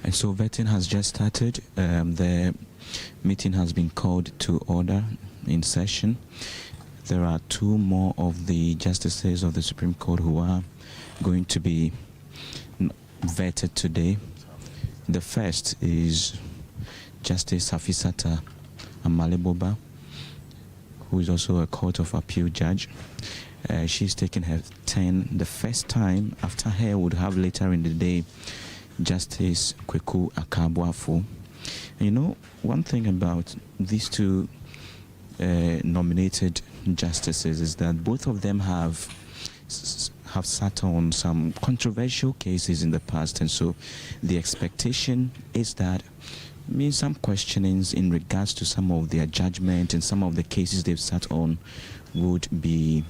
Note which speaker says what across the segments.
Speaker 1: And so vetting has just started. The meeting has been called to order in session. There are two more of the justices of the Supreme Court who are going to be vetted today. The first is Justice Hafisata Amaleboba, who is also a Court of Appeal judge. She's taking her turn the first time. After her would have later in the day Justice Kweku Akabuafo. You know, one thing about these two nominated justices is that both of them have sat on some controversial cases in the past, and so the expectation is that some questionings in regards to some of their judgment and some of the cases they've sat on would be,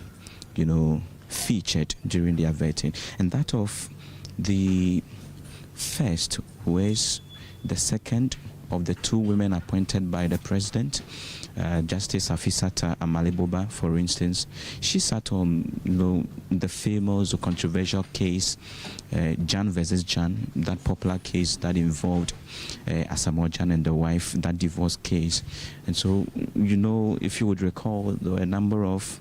Speaker 1: featured during their vetting. And that of the first, who is the second of the two women appointed by the president, Justice Hafisata Amaleboba, for instance, she sat on the famous or controversial case Jan versus Jan, that popular case that involved Asamoah Jan and the wife, that divorce case. And so, if you would recall, there were a number of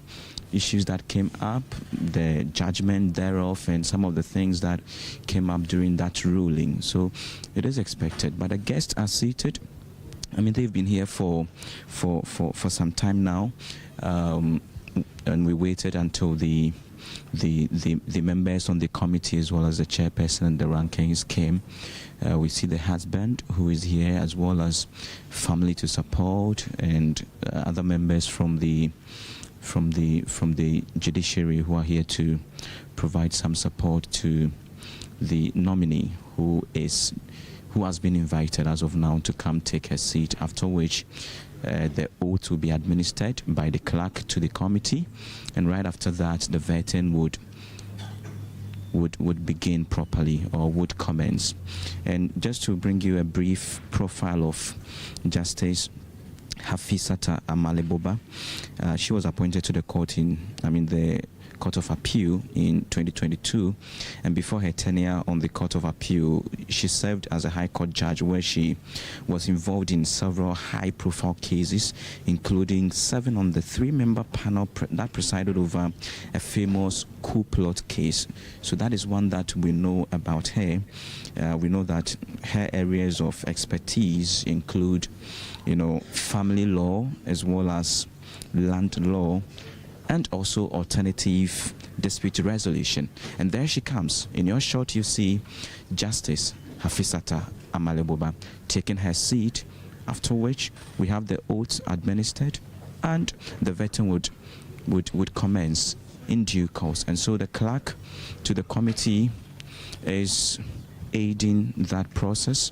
Speaker 1: issues that came up, the judgment thereof, and some of the things that came up during that ruling. So it is expected. But the guests are seated. They've been here for some time now, and we waited until the members on the committee as well as the chairperson and the rankings came. We see the husband who is here, as well as family to support, and other members from the judiciary who are here to provide some support to the nominee who has been invited as of now to come take her seat, after which the oath will be administered by the clerk to the committee, and right after that the vetting would begin properly, or would commence. And just to bring you a brief profile of Justice Hafisata Amaleboba, she was appointed to the court the Court of Appeal in 2022, and before her tenure on the Court of Appeal, she served as a High Court judge, where she was involved in several high-profile cases, including 7 on the 3-member panel that presided over a famous coup plot case. So that is one that we know about her. We know that her areas of expertise include, family law as well as land law, and also alternative dispute resolution. And there she comes. In your shot, you see Justice Hafisata Amaleboba taking her seat, after which we have the oath administered, and the vetting would commence in due course. And so the clerk to the committee is aiding that process,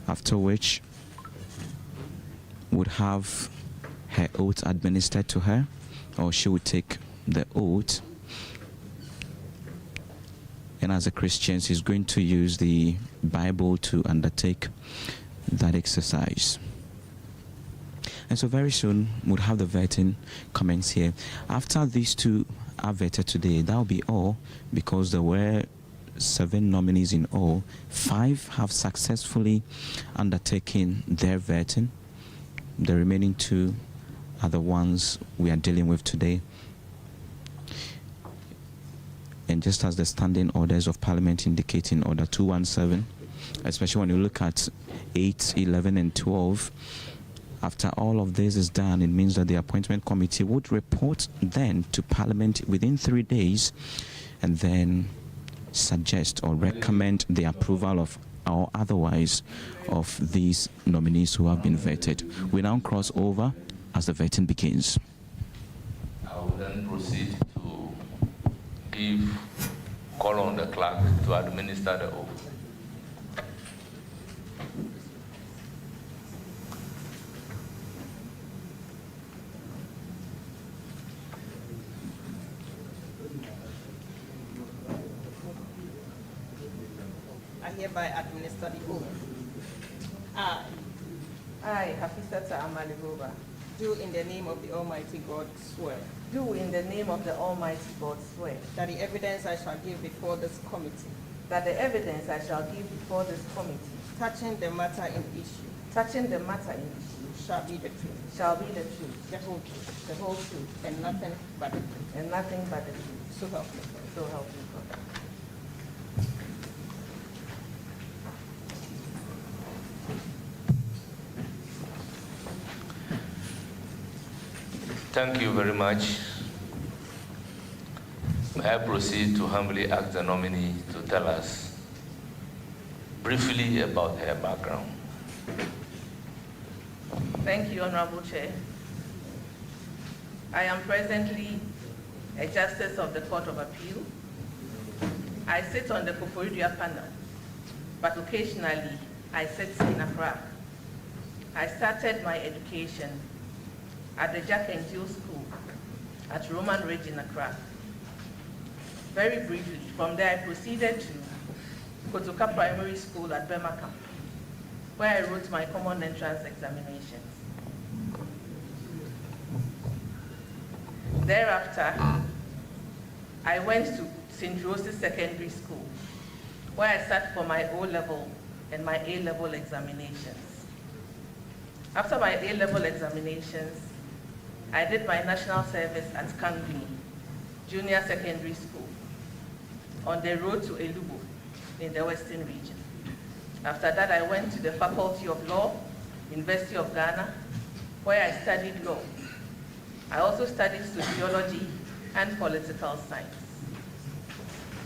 Speaker 1: after which would have her oath administered to her, or she would take the oath. And as a Christian, she's going to use the Bible to undertake that exercise. And so very soon we'll have the vetting commence here. After these two are vetted today, that'll be all, because there were 7 nominees in all. 5 have successfully undertaken their vetting. The remaining 2 are the ones we are dealing with today. And just as the standing orders of Parliament indicate in Order 217, especially when you look at 8, 11 and 12, after all of this is done, it means that the appointment committee would report then to Parliament within 3 days, and then suggest or recommend the approval of or otherwise of these nominees who have been vetted. We now cross over as the vetting begins.
Speaker 2: I will then proceed to call on the clerk to administer the oath.
Speaker 3: I hereby administer the oath. I, Hafisata Amaleboba, do in the name of the Almighty God swear.
Speaker 4: Do in the name of the Almighty God swear.
Speaker 3: That the evidence I shall give before this committee.
Speaker 4: That the evidence I shall give before this committee.
Speaker 3: touching the matter in issue
Speaker 4: touching the matter in issue
Speaker 3: shall be the truth,
Speaker 4: shall be the truth,
Speaker 3: the whole truth,
Speaker 4: the whole truth,
Speaker 3: and nothing but the truth.
Speaker 4: and nothing but the truth.
Speaker 3: So help me God.
Speaker 4: So help me God.
Speaker 2: Thank you very much. May I proceed to humbly ask the nominee to tell us briefly about her background.
Speaker 4: Thank you, Honorable Chair. I am presently a Justice of the Court of Appeal. I sit on the procedural panel, but occasionally I sit in Accra. I started my education at the Jack and Jill School at Roman Ridge in Accra. Very briefly, from there I proceeded to Kotoka Primary School at Bemakam, where I wrote my common entrance examinations. Thereafter, I went to St. Rose's Secondary School, where I sat for my O-level and my A-level examinations. After my A-level examinations, I did my national service at Kanguni Junior Secondary School on the road to Elubo in the Western region. After that, I went to the Faculty of Law, University of Ghana, where I studied law. I also studied sociology and political science.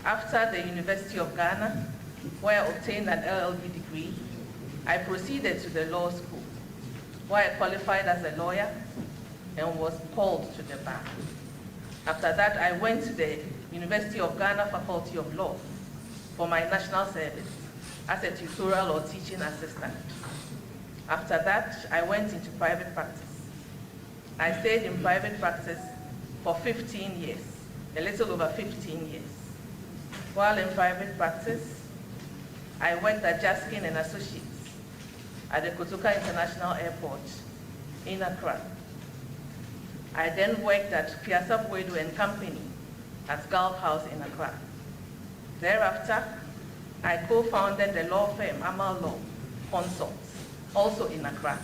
Speaker 4: After the University of Ghana, where I obtained an LLB degree, I proceeded to the law school, where I qualified as a lawyer and was called to the bar. After that, I went to the University of Ghana Faculty of Law for my national service as a tutorial or teaching assistant. After that, I went into private practice. I stayed in private practice for 15 years, a little over 15 years. While in private practice, I worked at Jaskin and Associates at the Kotoka International Airport in Accra. I then worked at Piazza Puedo and Company at Gulf House in Accra. Thereafter, I co-founded the law firm Amaleboba Consults, also in Accra.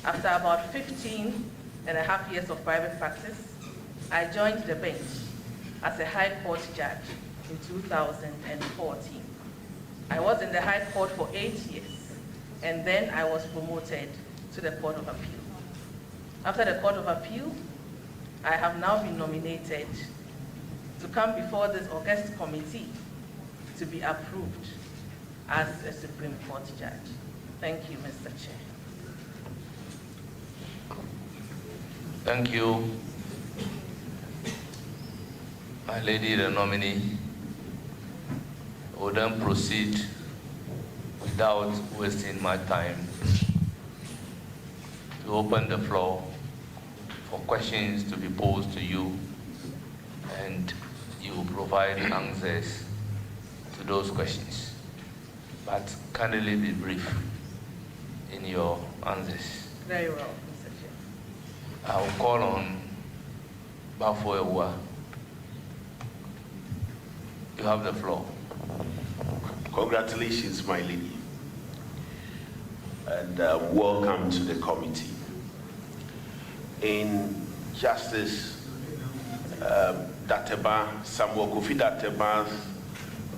Speaker 4: After about 15.5 years of private practice, I joined the bench as a High Court judge in 2014. I was in the High Court for 8 years, and then I was promoted to the Court of Appeal. After the Court of Appeal, I have now been nominated to come before this august committee to be approved as a Supreme Court judge. Thank you, Mr. Chair.
Speaker 2: Thank you, my lady, the nominee. I will then proceed without wasting my time to open the floor for questions to be posed to you, and you will provide answers to those questions. But kindly be brief in your answers.
Speaker 4: Very well, Mr. Chair.
Speaker 2: I will call on Bafo Ewa. You have the floor.
Speaker 5: Congratulations, my lady, and welcome to the committee. In Justice Samuel Kofi Dateba's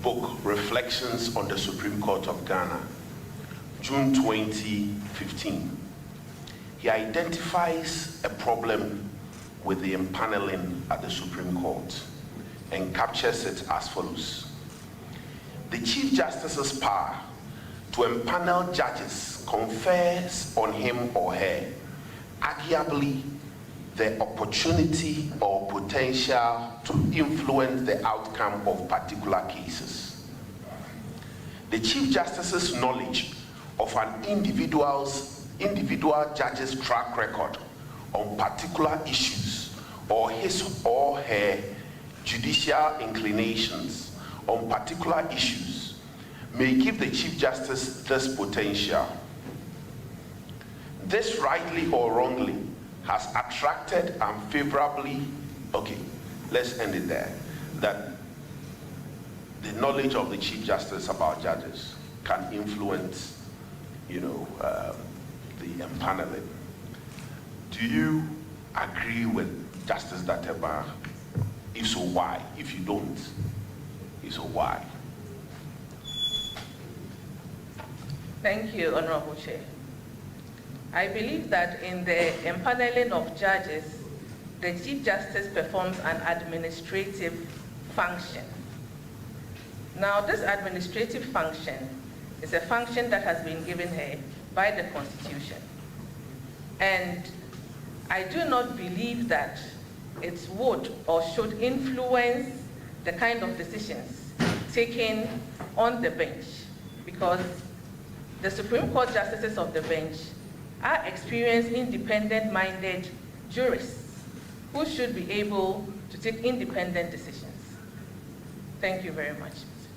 Speaker 5: book, Reflections on the Supreme Court of Ghana, June 2015, he identifies a problem with the empaneling at the Supreme Court and captures it as follows. The Chief Justice's power to empanel judges confers on him or her arguably the opportunity or potential to influence the outcome of particular cases. The Chief Justice's knowledge of an individual judge's track record on particular issues or his or her judicial inclinations on particular issues may give the Chief Justice this potential. This, rightly or wrongly, has attracted unfavorably, okay, let's end it there, that the knowledge of the Chief Justice about judges can influence, the empaneling. Do you agree with Justice Dateba? If so, why? If you don't, if so, why?
Speaker 4: Thank you, Honorable Chair. I believe that in the empaneling of judges, the Chief Justice performs an administrative function. Now, this administrative function is a function that has been given her by the Constitution. And I do not believe that it would or should influence the kind of decisions taken on the bench, because the Supreme Court justices of the bench are experienced, independent-minded jurists who should be able to take independent decisions. Thank you very much, Mr.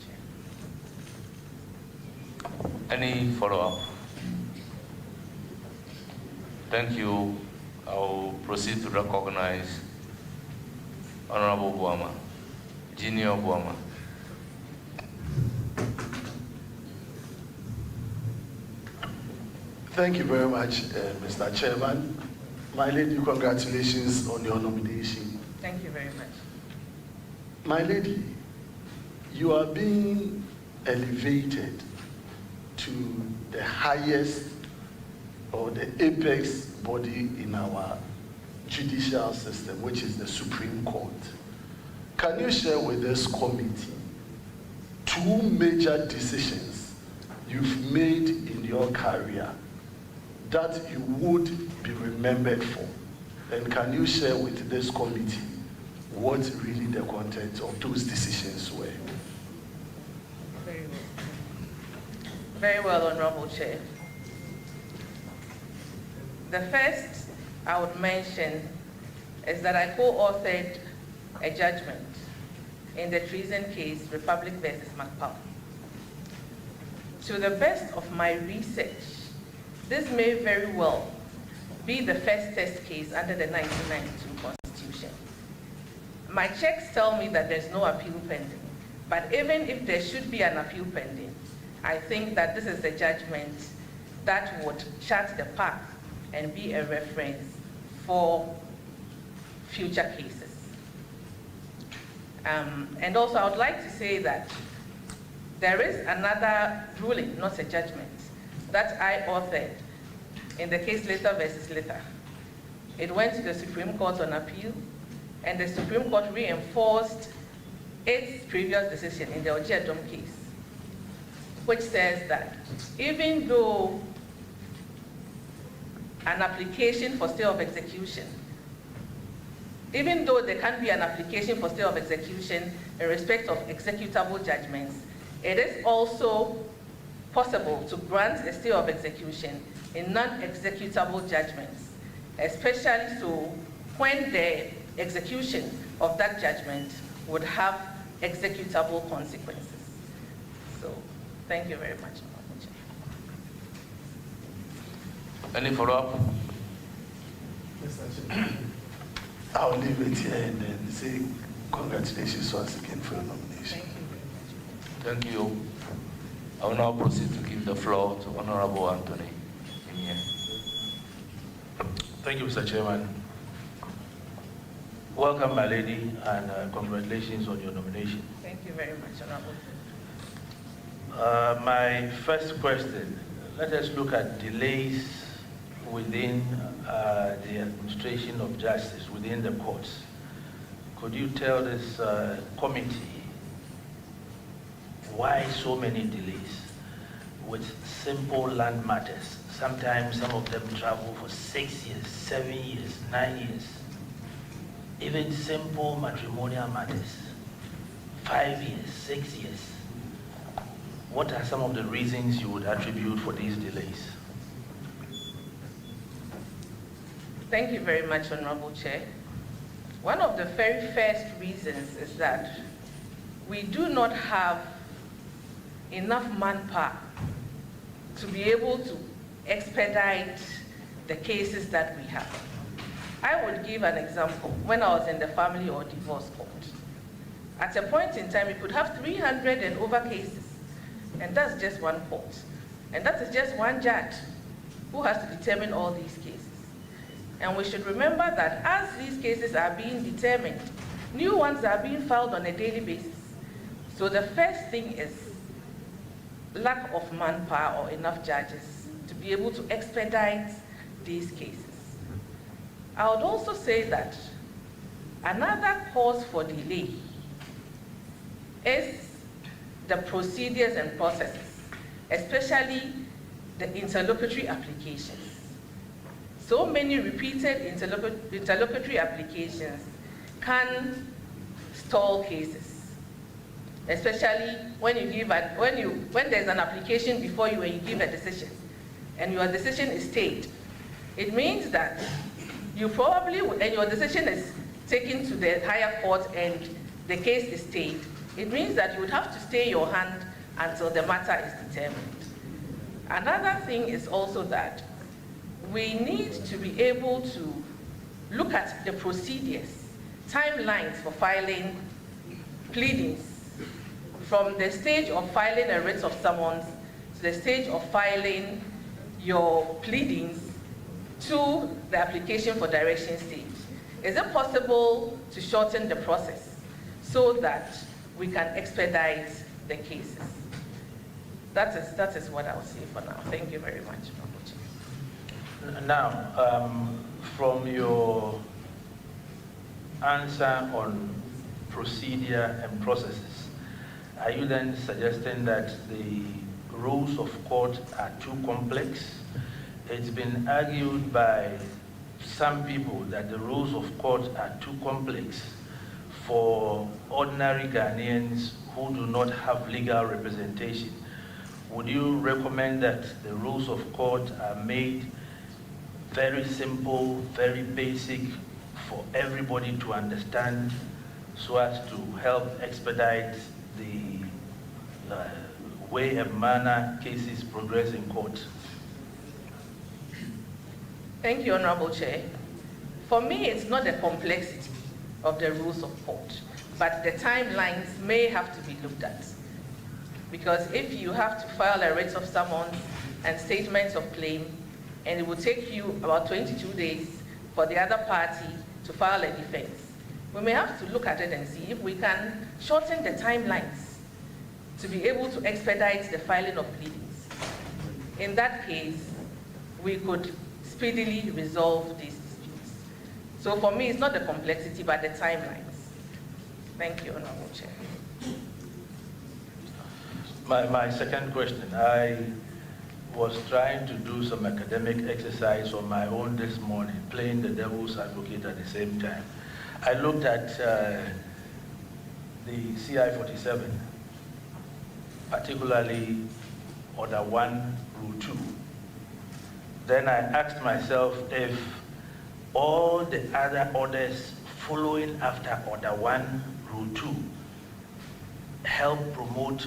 Speaker 4: Chair.
Speaker 2: Any follow-up? Thank you. I will proceed to recognize Honorable Buama, Junior Buama.
Speaker 6: Thank you very much, Mr. Chairman. My lady, congratulations on your nomination.
Speaker 4: Thank you very much.
Speaker 6: My lady, you are being elevated to the highest or the apex body in our judicial system, which is the Supreme Court. Can you share with this committee 2 major decisions you've made in your career that you would be remembered for? And can you share with this committee what really the content of those decisions were?
Speaker 4: Very well. Very well, Honorable Chair. The first I would mention is that I co-authored a judgment in the treason case, Republic versus McPaul. To the best of my research, this may very well be the first test case under the 1992 Constitution. My checks tell me that there's no appeal pending, but even if there should be an appeal pending, I think that this is a judgment that would chart the path and be a reference for future cases. And also I would like to say that there is another ruling, not a judgment, that I authored in the case Later versus Later. It went to the Supreme Court on appeal, and the Supreme Court reinforced its previous decision in the Ojiadom case, which says that even though an application for stay of execution, even though there can be an application for stay of execution in respect of executable judgments, it is also possible to grant a stay of execution in non-executable judgments, especially so when the execution of that judgment would have executable consequences. So, thank you very much.
Speaker 2: Any follow-up?
Speaker 6: Mr. Chairman, I'll leave it here and then say congratulations once again for your nomination.
Speaker 2: Thank you. I will now proceed to give the floor to Honorable Anthony.
Speaker 7: Thank you, Mr. Chairman. Welcome, my lady, and congratulations on your nomination.
Speaker 4: Thank you very much, Honorable.
Speaker 7: My first question, let us look at delays within the administration of justice, within the courts. Could you tell this committee why so many delays with simple land matters? Sometimes some of them travel for 6 years, 7 years, 9 years. Even simple matrimonial matters, 5 years, 6 years. What are some of the reasons you would attribute for these delays?
Speaker 4: Thank you very much, Honorable Chair. One of the very first reasons is that we do not have enough manpower to be able to expedite the cases that we have. I would give an example. When I was in the family or divorce court, at a point in time, we could have 300 and over cases And that's just one court. And that is just one judge who has to determine all these cases. And we should remember that as these cases are being determined, new ones are being filed on a daily basis. So the first thing is lack of manpower or enough judges to be able to expedite these cases. I would also say that another cause for delay is the procedures and processes, especially the interlocutory applications. So many repeated interlocutory applications can stall cases, especially when there's an application before you and you give a decision, and your decision is stayed. It means that you probably, and your decision is taken to the higher court and the case is stayed. It means that you would have to stay your hand until the matter is determined. Another thing is also that we need to be able to look at the procedures, timelines for filing pleadings, from the stage of filing a writ of summons to the stage of filing your pleadings to the application for direction stage. Is it possible to shorten the process so that we can expedite the cases? That is what I'll say for now. Thank you very much.
Speaker 7: Now, from your answer on procedure and processes, are you then suggesting that the rules of court are too complex? It's been argued by some people that the rules of court are too complex for ordinary Ghanaians who do not have legal representation. Would you recommend that the rules of court are made very simple, very basic for everybody to understand so as to help expedite the way and manner cases progress in court?
Speaker 4: Thank you, Honorable Chair. For me, it's not the complexity of the rules of court, but the timelines may have to be looked at. Because if you have to file a writ of summons and statements of claim, and it will take you about 22 days for the other party to file a defense, we may have to look at it and see if we can shorten the timelines to be able to expedite the filing of pleadings. In that case, we could speedily resolve these disputes. So for me, it's not the complexity, but the timelines. Thank you, Honorable Chair.
Speaker 7: My second question, I was trying to do some academic exercise on my own this morning, playing the devil's advocate at the same time. I looked at the CI-47, particularly Order 1, Rule 2. Then I asked myself if all the other orders following after Order 1, Rule 2 help promote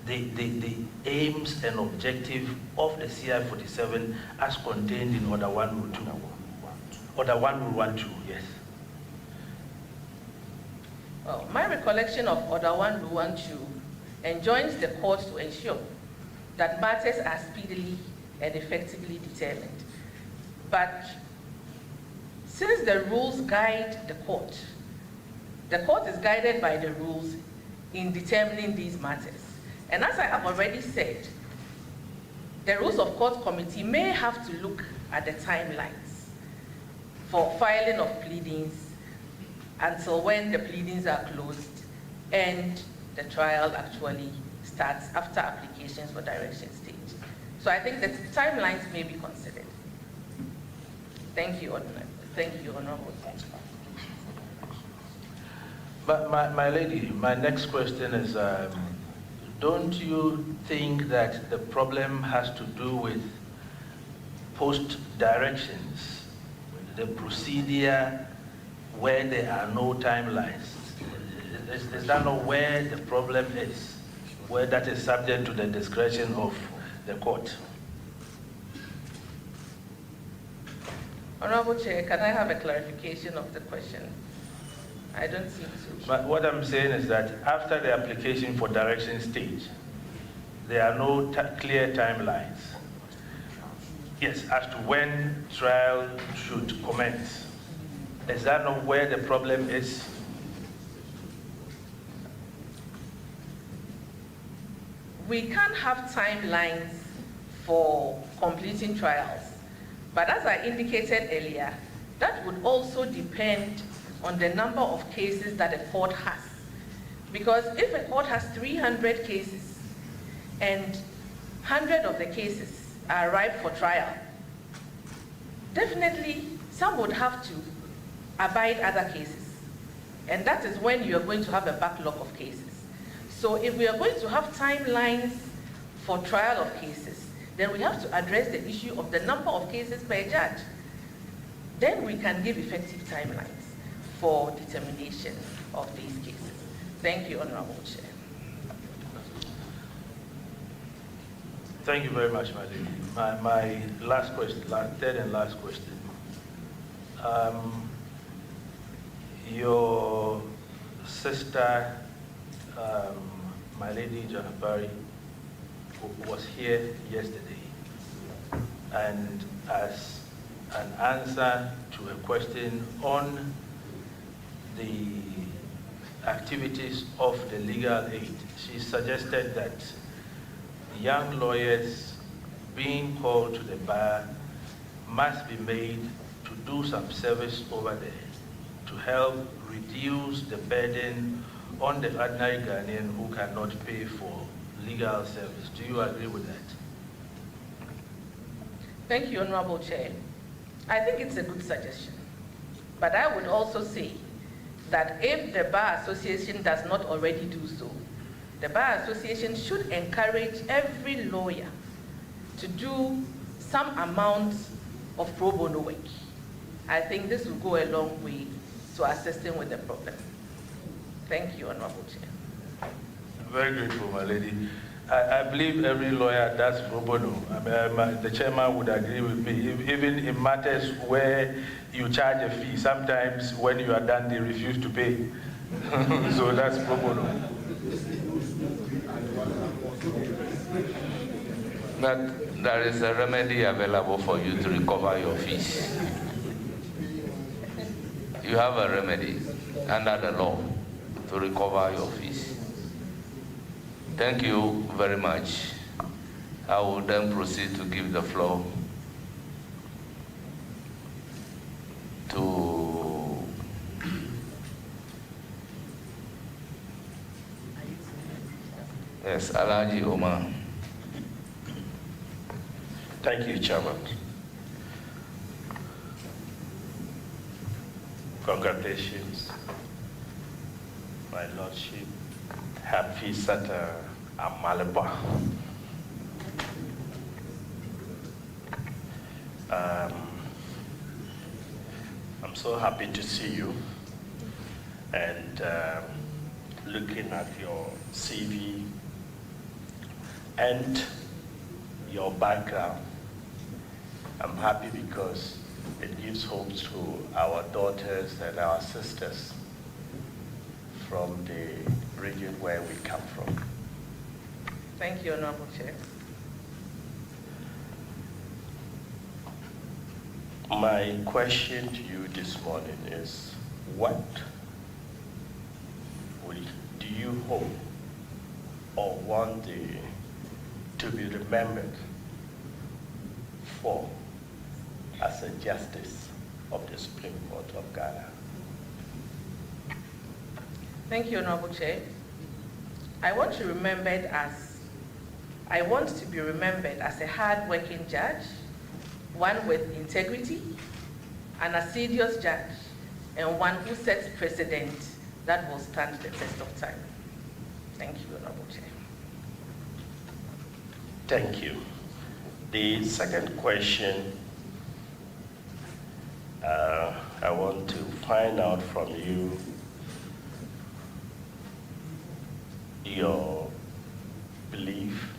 Speaker 7: the aims and objective of the CI-47 as contained in Order 1, Rule 2. Order 1, Rule 1, 2, yes.
Speaker 4: Well, my recollection of Order 1, Rule 1, 2 enjoins the court to ensure that matters are speedily and effectively determined. But since the rules guide the court is guided by the rules in determining these matters. And as I have already said, the Rules of Court Committee may have to look at the timelines for filing of pleadings until when the pleadings are closed and the trial actually starts after applications for direction stage. So I think that timelines may be considered. Thank you, Honorable. Thank you, Honorable.
Speaker 7: But my lady, my next question is, don't you think that the problem has to do with post-directions, the procedure where there are no timelines? Is that not where the problem is, where that is subject to the discretion of the court?
Speaker 4: Honorable Chair, can I have a clarification of the question? I don't think so.
Speaker 7: But what I'm saying is that after the application for direction stage, there are no clear timelines. Yes, as to when trial should commence. Is that not where the problem is?
Speaker 4: We can't have timelines for completing trials. But as I indicated earlier, that would also depend on the number of cases that a court has. Because if a court has 300 cases and 100 of the cases are ripe for trial, definitely some would have to abide other cases. And that is when you're going to have a backlog of cases. So if we are going to have timelines for trial of cases, then we have to address the issue of the number of cases per judge. Then we can give effective timelines for determination of these cases. Thank you, Honorable Chair.
Speaker 7: Thank you very much, my lady. My last question, third and last question. Your sister, my lady Janabari, was here yesterday, and as an answer to a question on the activities of the legal aid, she suggested that young lawyers being called to the bar must be made to do some service over there to help reduce the burden on the ordinary Ghanaian who cannot pay for legal service. Do you agree with that?
Speaker 4: Thank you, Honorable Chair. I think it's a good suggestion. But I would also say that if the Bar Association does not already do so, the Bar Association should encourage every lawyer to do some amount of pro bono work. I think this will go a long way to assisting with the problem. Thank you, Honorable Chair.
Speaker 7: Very grateful, my lady. I believe every lawyer does pro bono. The chairman would agree with me. Even in matters where you charge a fee, sometimes when you are done, they refuse to pay. So that's pro bono.
Speaker 2: But there is a remedy available for you to recover your fees. You have a remedy under the law to recover your fees. Thank you very much. I will then proceed to give the floor to Alhaji Omar.
Speaker 8: Thank you, Chairman. Congratulations, my Lordship, Hafisata Amaleboba. I'm so happy to see you, and looking at your CV and your background, I'm happy because it gives hope to our daughters and our sisters from the region where we come from.
Speaker 4: Thank you, Honorable Chair.
Speaker 8: My question to you this morning is, what do you hope or want to be remembered for as a justice of the Supreme Court of Ghana?
Speaker 4: Thank you, Honorable Chair. I want to be remembered as a hard-working judge, one with integrity, an assiduous judge, and one who sets precedent that will stand the test of time. Thank you, Honorable Chair.
Speaker 8: Thank you. The second question, I want to find out from you your belief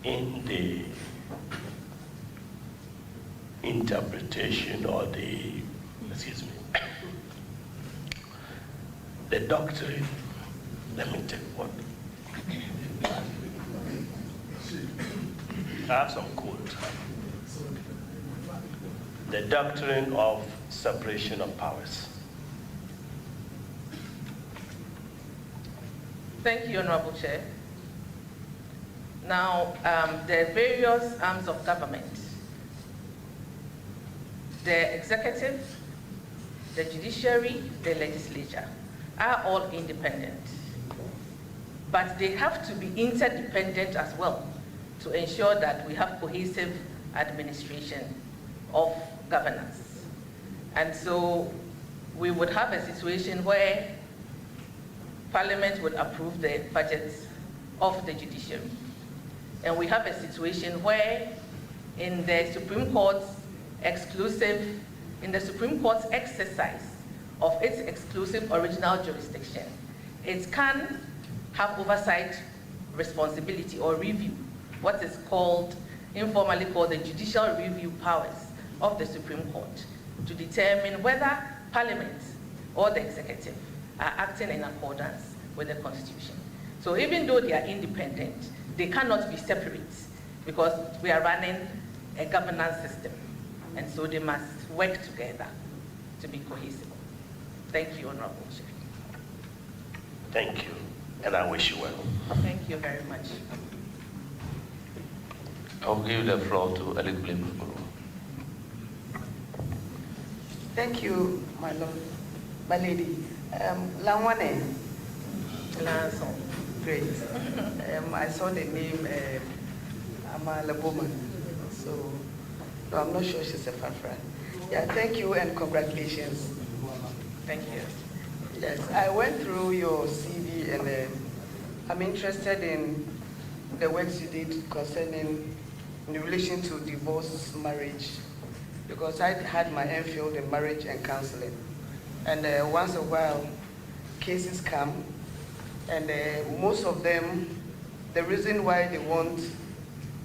Speaker 8: in the interpretation or the doctrine. Let me take one. I have some quote. The doctrine of separation of powers.
Speaker 4: Thank you, Honorable Chair. Now, the various arms of government, the executive, the judiciary, the legislature, are all independent. But they have to be interdependent as well to ensure that we have cohesive administration of governance. And so we would have a situation where Parliament would approve the budgets of the judiciary. And we have a situation where in the Supreme Court's exercise of its exclusive original jurisdiction, it can have oversight responsibility or review, what is called, informally called the judicial review powers of the Supreme Court, to determine whether Parliament or the executive are acting in accordance with the Constitution. So even though they are independent, they cannot be separate because we are running a governance system. And so they must work together to be cohesive. Thank you, Honorable Chair.
Speaker 8: Thank you, and I wish you well.
Speaker 4: Thank you very much.
Speaker 2: I'll give the floor to Elite Blim.
Speaker 9: Thank you, my lord, my lady. Langwane.
Speaker 4: Lanson.
Speaker 9: Great. I saw the name Amaleboba, so no, I'm not sure she's a Fafra. Yeah, thank you and congratulations.
Speaker 4: Thank you.
Speaker 9: Yes, I went through your CV and I'm interested in the works you did concerning in relation to divorce marriage, because I had my MPhil in marriage and counseling. And once a while, cases come, and most of them, the reason why they want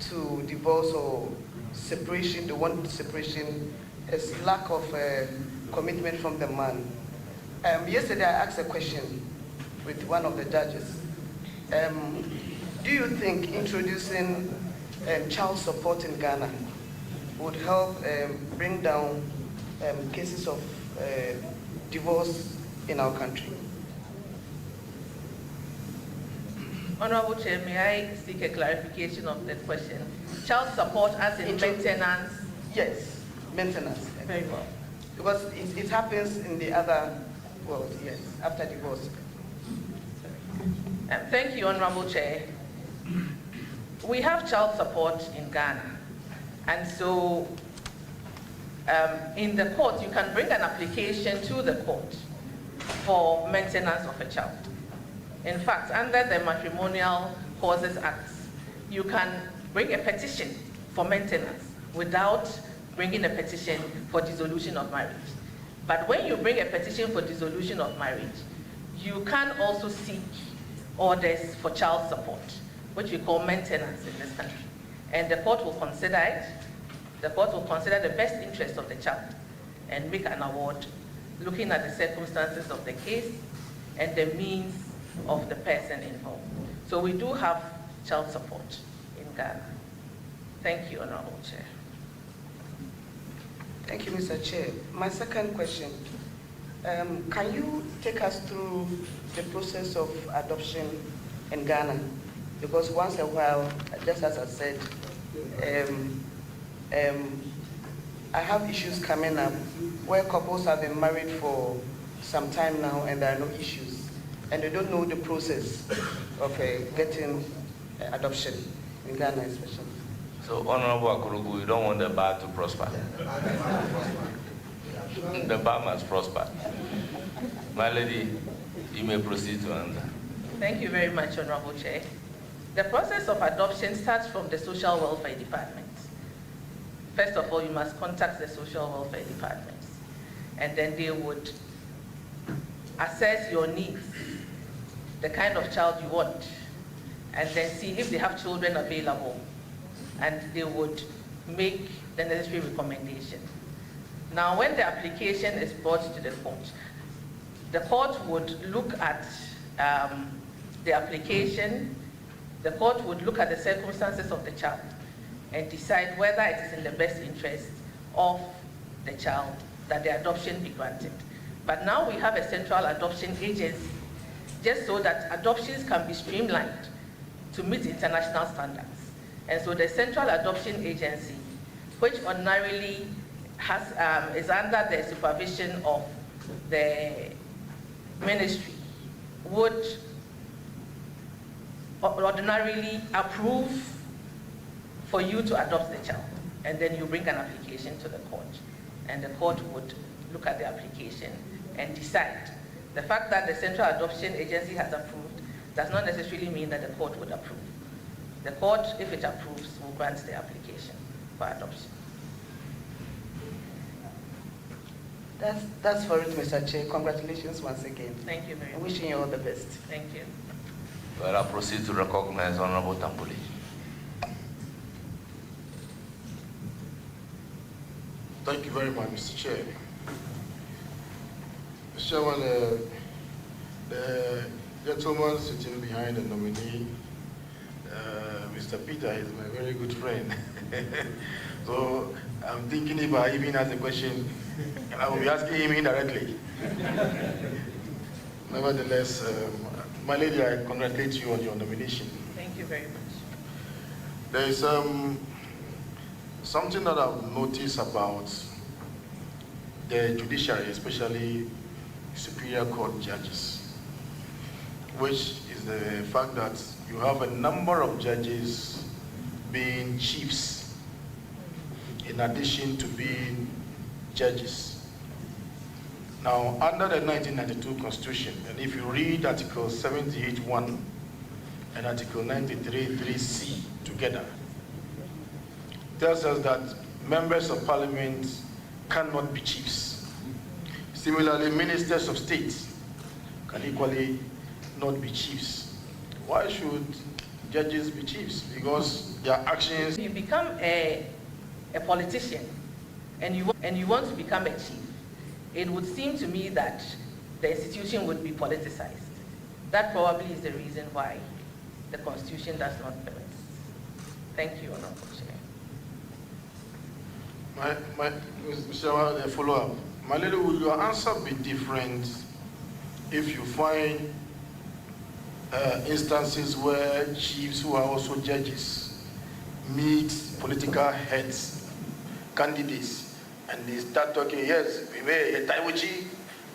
Speaker 9: to divorce or separation, they want separation, is lack of commitment from the man. Yesterday, I asked a question with one of the judges. Do you think introducing child support in Ghana would help bring down cases of divorce in our country?
Speaker 4: Honorable Chair, may I seek a clarification of that question? Child support as in maintenance?
Speaker 9: Yes, maintenance.
Speaker 4: Very well.
Speaker 9: Because it happens in the other world, yes, after divorce.
Speaker 4: Thank you, Honorable Chair. We have child support in Ghana. And so in the court, you can bring an application to the court for maintenance of a child. In fact, under the Matrimonial Causes Act, you can bring a petition for maintenance without bringing a petition for dissolution of marriage. But when you bring a petition for dissolution of marriage, you can also seek orders for child support, which we call maintenance in this country. And the court will consider it. The court will consider the best interest of the child and make an award looking at the circumstances of the case and the means of the person involved. So we do have child support in Ghana. Thank you, Honorable Chair.
Speaker 9: Thank you, Mr. Chair. My second question, can you take us through the process of adoption in Ghana? Because once in a while, just as I said, I have issues coming up where couples have been married for some time now and there are no issues, and they don't know the process of getting adoption in Ghana especially.
Speaker 2: So, Honorable Akurugu, you don't want the bar to prosper. The bar must prosper. My lady, you may proceed to answer.
Speaker 4: Thank you very much, Honorable Chair. The process of adoption starts from the Social Welfare Department. First of all, you must contact the Social Welfare Department, and then they would assess your needs, the kind of child you want, and then see if they have children available, and they would make the necessary recommendation. Now, when the application is brought to the court would look at the application, the court would look at the circumstances of the child and decide whether it is in the best interest of the child that the adoption be granted. But now we have a central adoption agency, just so that adoptions can be streamlined to meet international standards. And so the central adoption agency, which ordinarily is under the supervision of the ministry, would ordinarily approve for you to adopt the child, and then you bring an application to the court, and the court would look at the application and decide. The fact that the Central Adoption Agency has approved does not necessarily mean that the court would approve. The court, if it approves, will grant the application for adoption.
Speaker 9: That's for it, Mr. Chair. Congratulations once again.
Speaker 4: Thank you very much.
Speaker 9: Wishing you all the best.
Speaker 4: Thank you.
Speaker 2: Well, I proceed to recognize Honorable Tambuli.
Speaker 10: Thank you very much, Mr. Chair. Mr. Chairman, the gentleman sitting behind the nominee, Mr. Peter, is my very good friend. So I'm thinking if I even ask a question, I will be asking him indirectly. Nevertheless, my lady, I congratulate you on your nomination.
Speaker 4: Thank you very much.
Speaker 10: There is something that I've noticed about the judiciary, especially Superior Court judges, which is the fact that you have a number of judges being chiefs in addition to being judges. Now, under the 1992 Constitution, and if you read Article 78(1) and Article 93(3)(c) together, tells us that members of parliament cannot be chiefs. Similarly, ministers of state can equally not be chiefs. Why should judges be chiefs? Because their actions...
Speaker 4: You become a politician and you want to become a chief, it would seem to me that the institution would be politicized. That probably is the reason why the Constitution does not permit. Thank you, Honorable Chair.
Speaker 10: Mr. Follow-up. My lady, will your answer be different if you find instances where chiefs who are also judges meet political heads, candidates, and they start talking, yes, we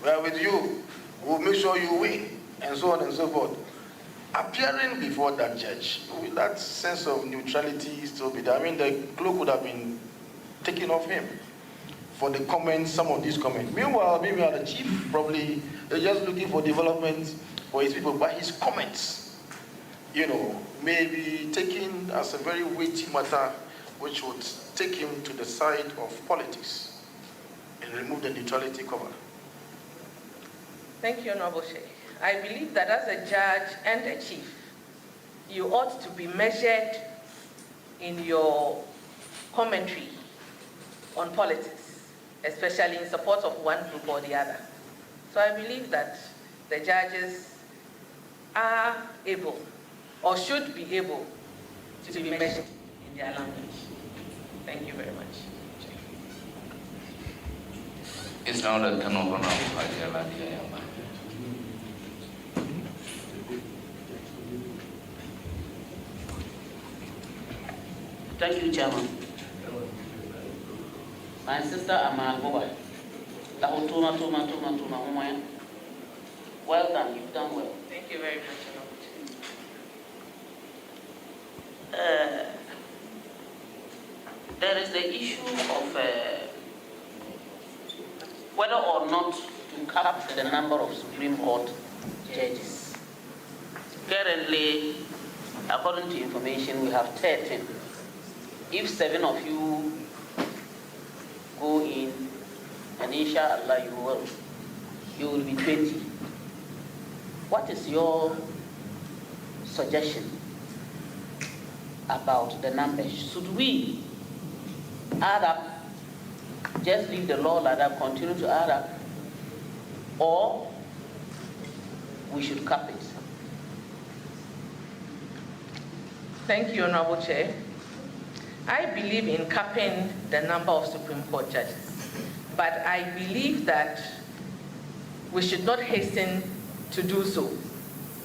Speaker 10: are with you, we'll make sure you win, and so on and so forth. Appearing before that judge, with that sense of neutrality still be there? I mean, the cloak would have been taken off him for the comments, some of these comments. Meanwhile, maybe the chief probably is just looking for development for his people, but his comments, you know, may be taken as a very weighty matter which would take him to the side of politics and remove the neutrality cover.
Speaker 4: Thank you, Honorable Chair. I believe that as a judge and a chief, you ought to be measured in your commentary on politics, especially in support of one group or the other. So I believe that the judges are able, or should be able, to be measured in their language. Thank you very much.
Speaker 2: It's now the turn of Honorable Hajala Diayamba.
Speaker 11: Thank you, Chairman. My sister Amaleboba. Well done, you've done well.
Speaker 4: Thank you very much.
Speaker 11: There is the issue of whether or not to cap the number of Supreme Court judges. Currently, according to information, we have 13. If 7 of you go in, and inshallah you will be 20. What is your suggestion about the numbers? Should we add up, just leave the law like that, continue to add up, or we should cap it?
Speaker 4: Thank you, Honorable Chair. I believe in capping the number of Supreme Court judges, but I believe that we should not hasten to do so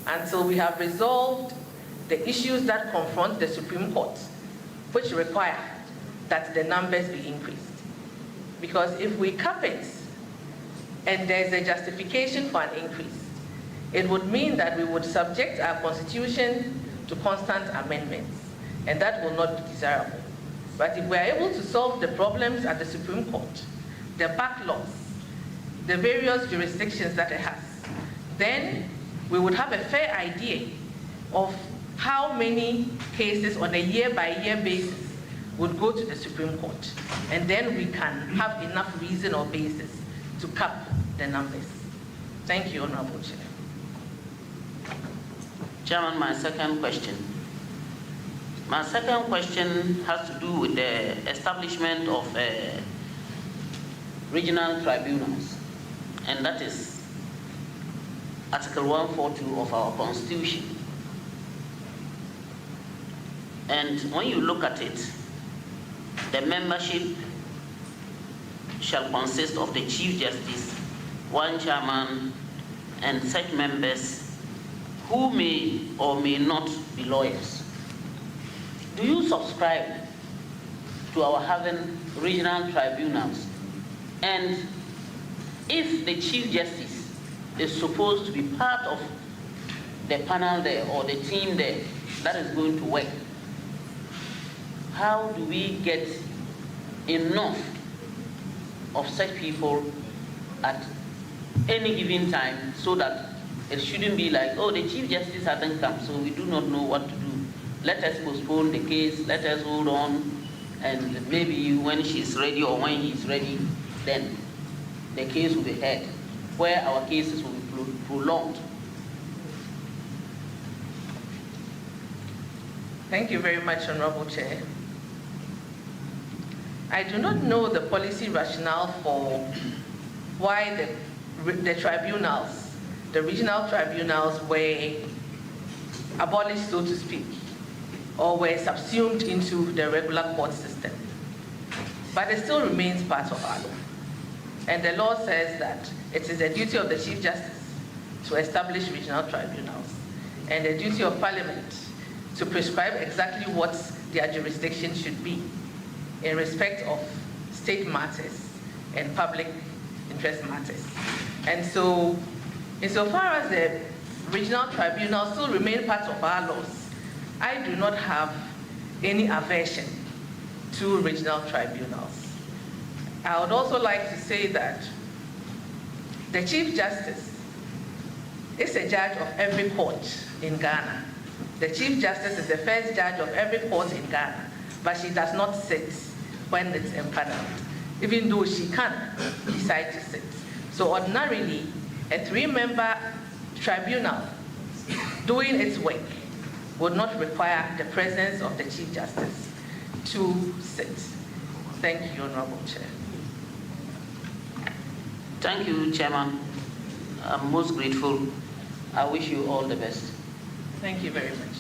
Speaker 4: until we have resolved the issues that confront the Supreme Court, which require that the numbers be increased. Because if we cap it and there's a justification for an increase, it would mean that we would subject our Constitution to constant amendments, and that will not be desirable. But if we are able to solve the problems at the Supreme Court, the backlogs, the various jurisdictions that it has, then we would have a fair idea of how many cases on a year-by-year basis would go to the Supreme Court. And then we can have enough reason or basis to cap the numbers. Thank you, Honorable Chair.
Speaker 11: Chairman, my second question. My second question has to do with the establishment of regional tribunals, and that is Article 142 of our Constitution. And when you look at it, the membership shall consist of the Chief Justice, one chairman, and such members who may or may not be lawyers. Do you subscribe to our having regional tribunals? And if the Chief Justice is supposed to be part of the panel there or the team there that is going to work, how do we get enough of such people at any given time so that it shouldn't be like, oh, the Chief Justice hasn't come, so we do not know what to do. Let us postpone the case, let us hold on, and maybe when she's ready or when he's ready, then the case will be heard, where our cases will be prolonged.
Speaker 4: Thank you very much, Honorable Chair. I do not know the policy rationale for why the tribunals, the regional tribunals, were abolished, so to speak, or were subsumed into the regular court system. But it still remains part of our law. And the law says that it is the duty of the Chief Justice to establish regional tribunals, and the duty of Parliament to prescribe exactly what their jurisdiction should be in respect of state matters and public interest matters. And so, insofar as the regional tribunals still remain part of our laws, I do not have any aversion to regional tribunals. I would also like to say that the Chief Justice is a judge of every court in Ghana. The Chief Justice is the first judge of every court in Ghana, but she does not sit when it's empaneled, even though she can decide to sit. So ordinarily, a 3-member tribunal doing its work would not require the presence of the Chief Justice to sit. Thank you, Honorable Chair.
Speaker 11: Thank you, Chairman. I'm most grateful. I wish you all the best.
Speaker 4: Thank you very much.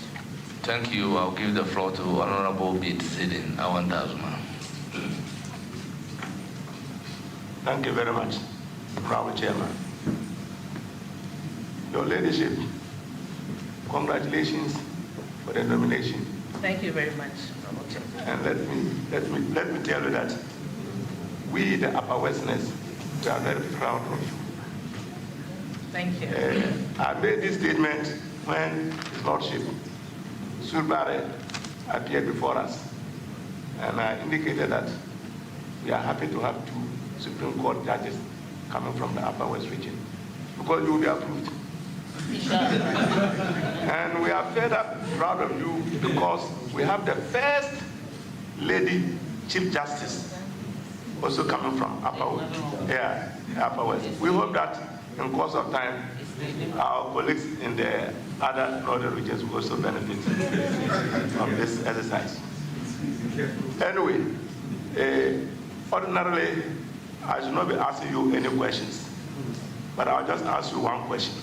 Speaker 2: Thank you. I'll give the floor to Honorable Bid Sidin Awandazuma.
Speaker 10: Thank you very much, Honorable Chairman. Your leadership, congratulations for the nomination.
Speaker 4: Thank you very much, Honorable Chair.
Speaker 10: And let me tell you that we, the Upper Westerners, we are very proud of you.
Speaker 4: Thank you.
Speaker 10: I made this statement when His Lordship Sulbare appeared before us, and I indicated that we are happy to have 2 Supreme Court judges coming from the Upper West region, because you will be approved. And we are further proud of you because we have the first lady Chief Justice also coming from Upper West. We hope that in course of time, our colleagues in the other northern regions will also benefit from this exercise. Anyway, ordinarily, I should not be asking you any questions, but I'll just ask you one question.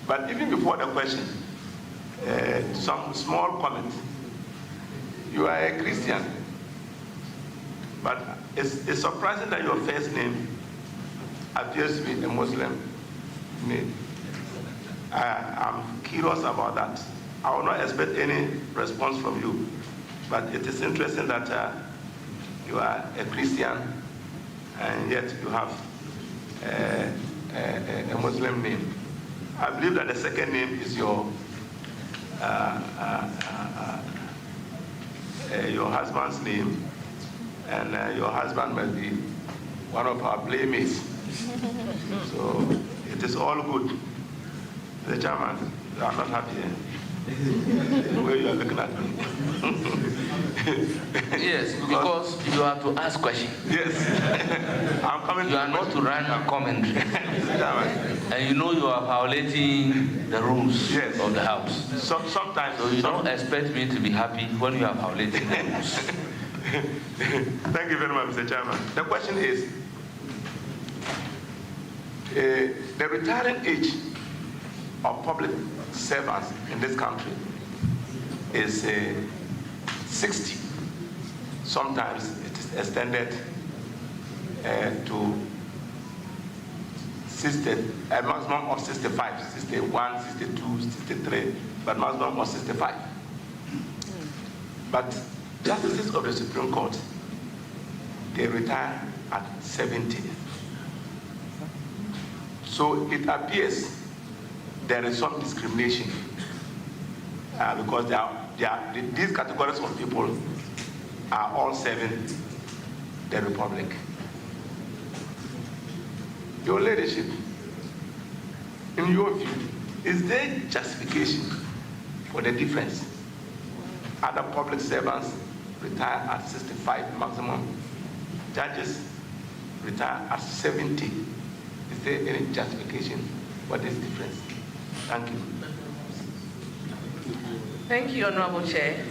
Speaker 10: But even before the question, some small comment. You are a Christian, but it's surprising that your first name appears to be a Muslim name. I'm curious about that. I will not expect any response from you, but it is interesting that you are a Christian and yet you have a Muslim name. I believe that the second name is your husband's name, and your husband must be one of our playmates. So it is all good. The chairman, you are not happy the way you are looking at me.
Speaker 2: Yes, because you have to ask questions.
Speaker 10: Yes. I'm coming.
Speaker 2: You are not to run a commentary. And you know you are violating the rules of the House.
Speaker 10: Sometimes.
Speaker 2: So you don't expect me to be happy when you are violating the rules.
Speaker 10: Thank you very much, Mr. Chairman. The question is, the retiring age of public servants in this country is 60. Sometimes it is extended to 60, a maximum of 65, 61, 62, 63, but maximum of 65. But justices of the Supreme Court, they retire at 70. So it appears there is some discrimination because these categories of people are all serving the Republic. Your leadership, in your view, is there justification for the difference? Other public servants retire at 65 maximum. Judges retire at 70. Is there any justification for this difference? Thank you.
Speaker 4: Thank you, Honorable Chair.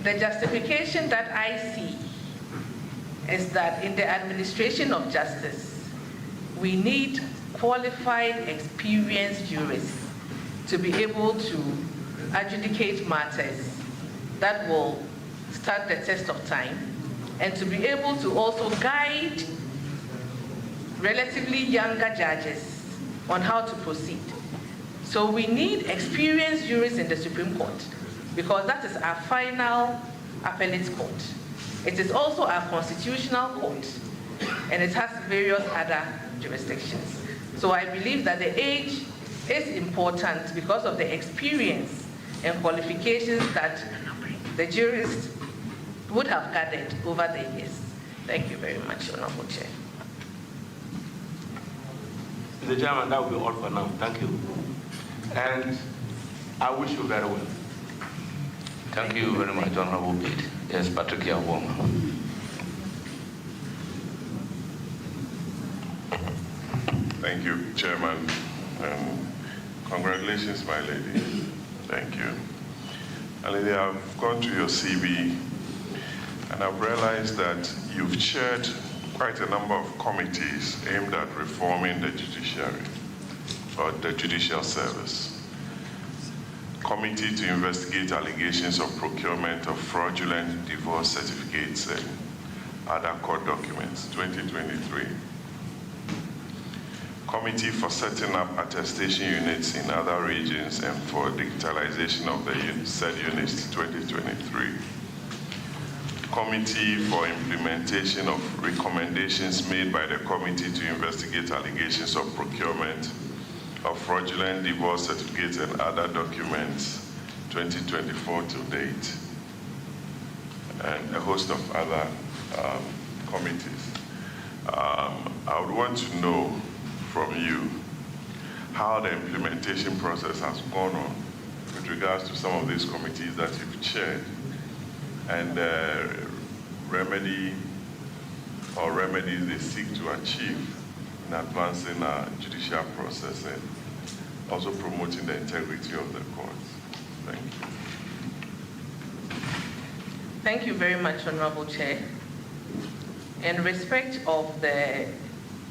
Speaker 4: The justification that I see is that in the administration of justice, we need qualified, experienced jurists to be able to adjudicate matters that will stand the test of time, and to be able to also guide relatively younger judges on how to proceed. So we need experienced jurists in the Supreme Court, because that is our final appellate court. It is also our constitutional court, and it has various other jurisdictions. So I believe that the age is important because of the experience and qualifications that the jurists would have gathered over the years. Thank you very much, Honorable Chair.
Speaker 10: Mr. Chairman, that will be all for now. Thank you. And I wish you very well.
Speaker 2: Thank you very much, Honorable Pete. Yes, Patrick Yawoma.
Speaker 12: Thank you, Chairman. Congratulations, my lady. Thank you. My lady, I've gone to your CV and I've realized that you've chaired quite a number of committees aimed at reforming the judiciary or the judicial service. Committee to investigate allegations of procurement of fraudulent divorce certificates and other court documents, 2023. Committee for setting up attestation units in other regions and for digitalization of the said units, 2023. Committee for implementation of recommendations made by the committee to investigate allegations of procurement of fraudulent divorce certificates and other documents, 2024 to date, and a host of other committees. I would want to know from you how the implementation process has gone on with regards to some of these committees that you've chaired, and remedies they seek to achieve in advancing our judicial process and also promoting the integrity of the courts. Thank you.
Speaker 4: Thank you very much, Honorable Chair. In respect of the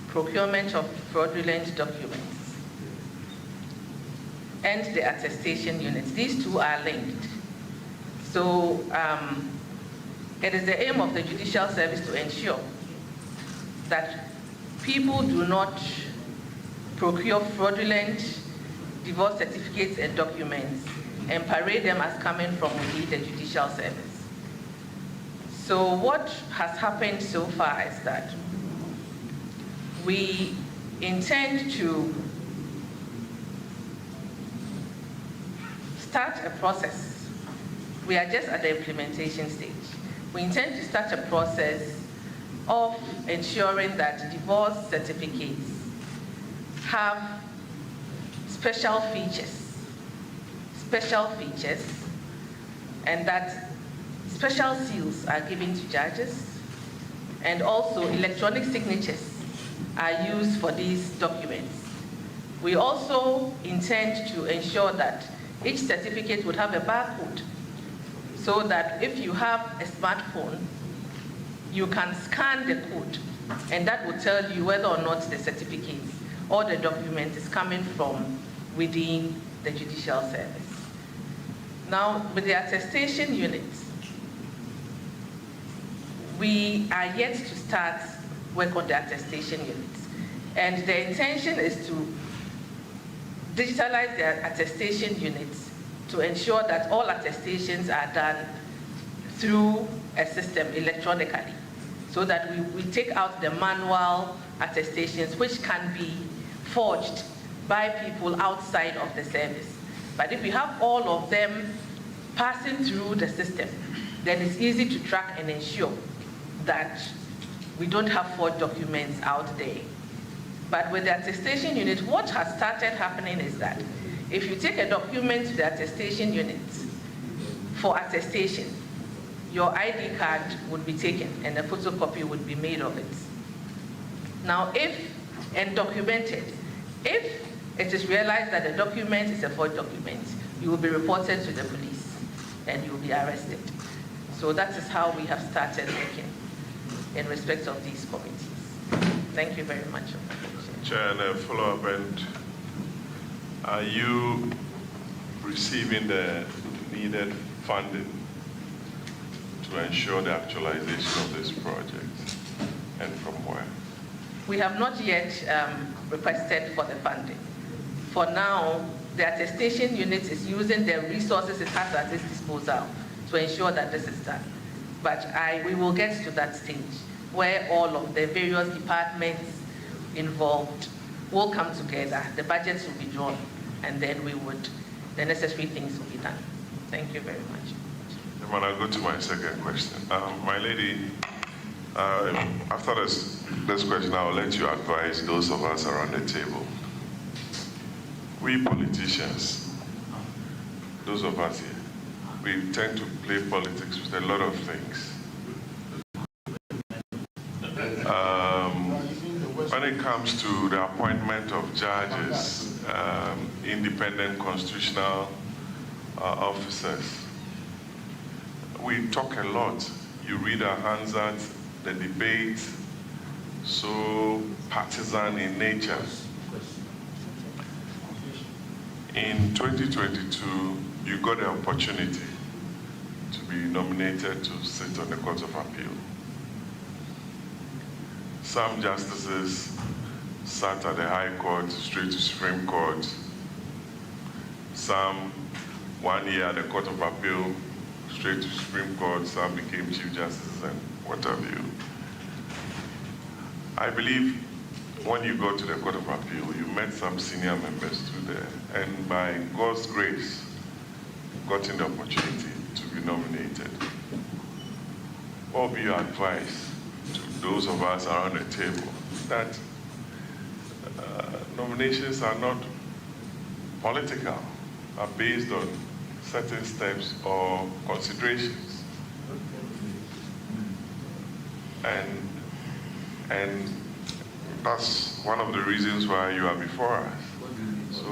Speaker 4: procurement of fraudulent documents, and the attestation units. These two are linked. So it is the aim of the Judicial Service to ensure that people do not procure fraudulent divorce certificates and documents and parade them as coming from within the Judicial Service. So what has happened so far is that we intend to start a process. We are just at the implementation stage. We intend to start a process of ensuring that divorce certificates have special features, and that special seals are given to judges, and also electronic signatures are used for these documents. We also intend to ensure that each certificate would have a barcode, so that if you have a smartphone, you can scan the code, and that will tell you whether or not the certificate or the document is coming from within the Judicial Service. Now, with the attestation units, we are yet to start work on the attestation units. And the intention is to digitalize the attestation units to ensure that all attestations are done through a system electronically, so that we take out the manual attestations, which can be forged by people outside of the service. But if we have all of them passing through the system, then it's easy to track and ensure that we don't have forged documents out there. But with the attestation unit, what has started happening is that if you take a document to the attestation unit for attestation, your ID card would be taken and a photocopy would be made of it. Now, and documented, if it is realized that the document is a forged document, you will be reported to the police and you will be arrested. So that is how we have started working in respect of these committees. Thank you very much.
Speaker 12: Chair, and a follow-up, and are you receiving the needed funding to ensure the actualization of this project, and from where?
Speaker 4: We have not yet requested for the funding. For now, the attestation unit is using the resources it has at its disposal to ensure that this is done. But we will get to that stage where all of the various departments involved will come together, the budgets will be drawn, and then the necessary things will be done. Thank you very much.
Speaker 12: When I go to my second question, my lady, after this question, I will let you advise those of us around the table. We politicians, those of us here, we tend to play politics with a lot of things. When it comes to the appointment of judges, independent constitutional officers, we talk a lot. You read our Hansard, the debate, so partisan in nature. In 2022, you got the opportunity to be nominated to sit on the Court of Appeal. Some justices sat at the High Court, straight to Supreme Court. Some 1 year at the Court of Appeal, straight to Supreme Court. Some became Chief Justices and what have you. I believe when you go to the Court of Appeal, you met some senior members too there, and by God's grace, gotten the opportunity to be nominated. What would be your advice to those of us around the table that nominations are not political, are based on certain steps or considerations? And that's one of the reasons why you are before us. So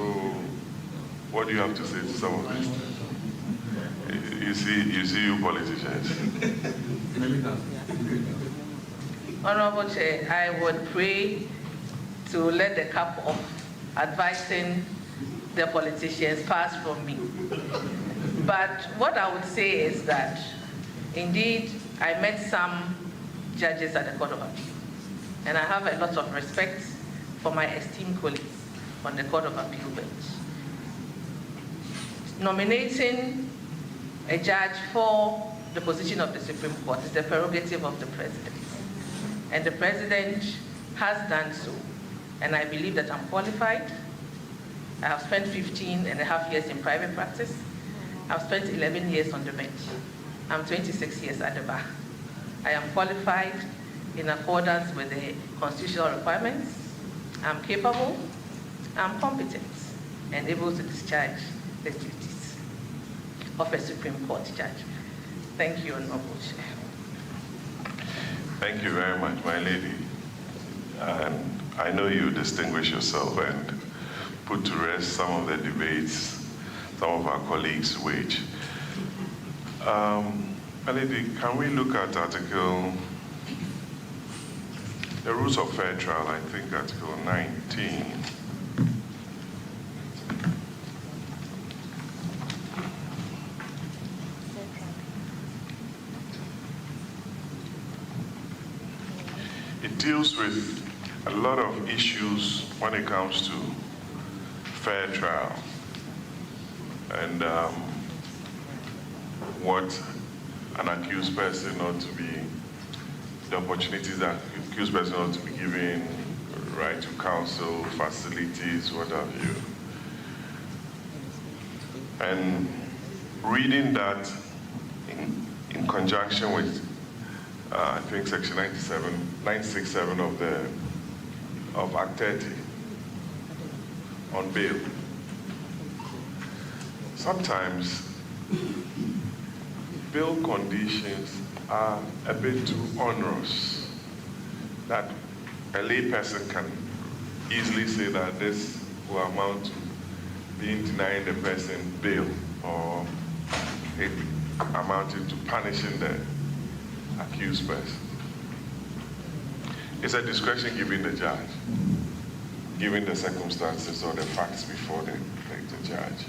Speaker 12: what do you have to say to some of this? You see you politicians.
Speaker 4: Honorable Chair, I would pray to let the cup of advising the politicians, far from me. But what I would say is that, indeed, I met some judges at the Court of Appeal, and I have a lot of respect for my esteemed colleagues on the Court of Appeal bench. Nominating a judge for the position of the Supreme Court is the prerogative of the President, and the President has done so, and I believe that I'm qualified. I have spent 15.5 years in private practice. I've spent 11 years on the bench. I'm 26 years at the bar. I am qualified in accordance with the constitutional requirements. I'm capable, I'm competent, and able to discharge the duties of a Supreme Court judge. Thank you, Honorable Chair.
Speaker 12: Thank you very much, my lady. And I know you distinguish yourself and put to rest some of the debates some of our colleagues wage. My lady, can we look at the rules of fair trial, I think Article 19. It deals with a lot of issues when it comes to fair trial and what an accused person ought to be, the opportunities that accused person ought to be given, right to counsel, facilities, what have you. And reading that in conjunction with, I think Section 967 of Act 30 on bail. Sometimes bail conditions are a bit too onerous that a layperson can easily say that this will amount to being denying the person bail or it amounting to punishing the accused person. It's a discretion given the judge, given the circumstances or the facts before the judge.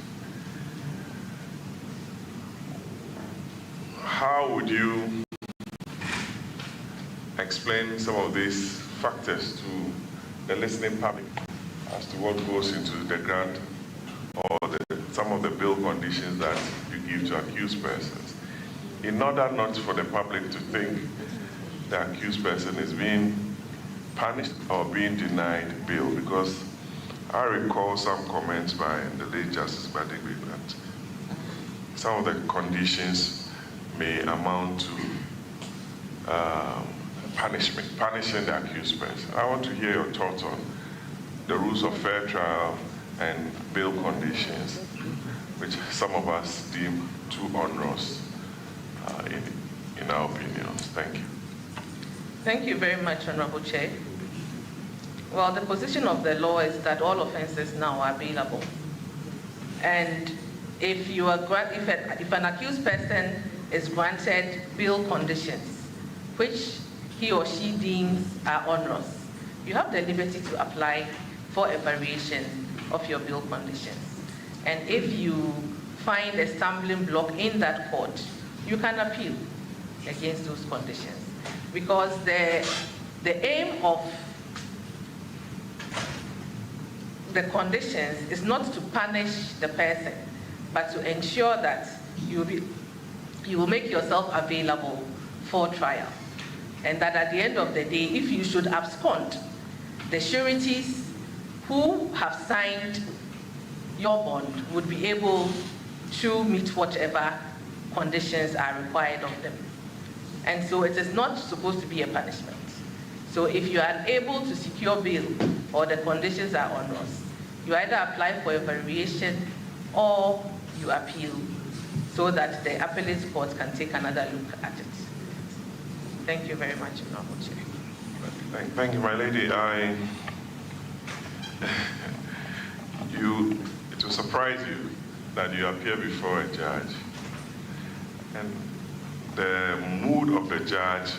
Speaker 12: How would you explain some of these factors to the listening public as to what goes into the grant or some of the bail conditions that you give to accused persons, in order not for the public to think the accused person is being punished or being denied bail? Because I recall some comments by the late Justice Badegbe that some of the conditions may amount to punishing the accused person. I want to hear your thoughts on the rules of fair trial and bail conditions, which some of us deem too onerous in our opinions. Thank you.
Speaker 4: Thank you very much, Honorable Chair. Well, the position of the law is that all offenses now are bailable. And if an accused person is granted bail conditions, which he or she deems are onerous, you have the liberty to apply for a variation of your bail conditions. And if you find a stumbling block in that court, you can appeal against those conditions. Because the aim of the conditions is not to punish the person, but to ensure that you will make yourself available for trial. And that at the end of the day, if you should abscond, the sureties who have signed your bond would be able to meet whatever conditions are required of them. And so it is not supposed to be a punishment. So if you are unable to secure bail or the conditions are onerous, you either apply for a variation or you appeal so that the appellate court can take another look at it. Thank you very much, Honorable Chair.
Speaker 12: Thank you, my lady. It will surprise you that you appear before a judge and the mood of the judge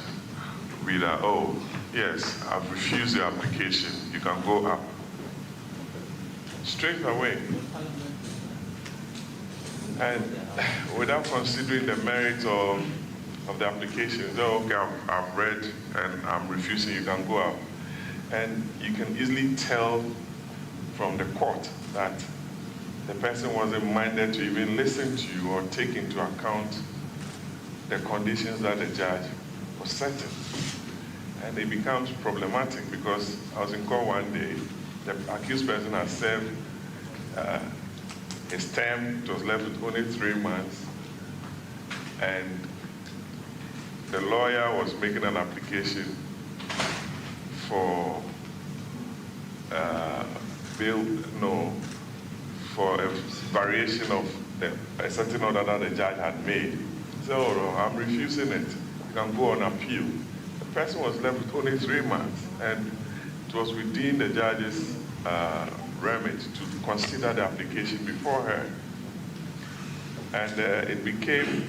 Speaker 12: will be that, oh, yes, I've refused your application, you can go up. straight away. And without considering the merit of the application, so okay, I've read and I'm refusing, you can go out. And you can easily tell from the court that the person wasn't minded to even listen to you or take into account the conditions that the judge was setting. And it becomes problematic because I was in court one day, the accused person had served his term, it was left with only 3 months, and the lawyer was making an application for for a variation of a certain order that the judge had made. So I'm refusing it. You can go on appeal. The person was left with only 3 months, and it was within the judge's remit to consider the application before her. And it became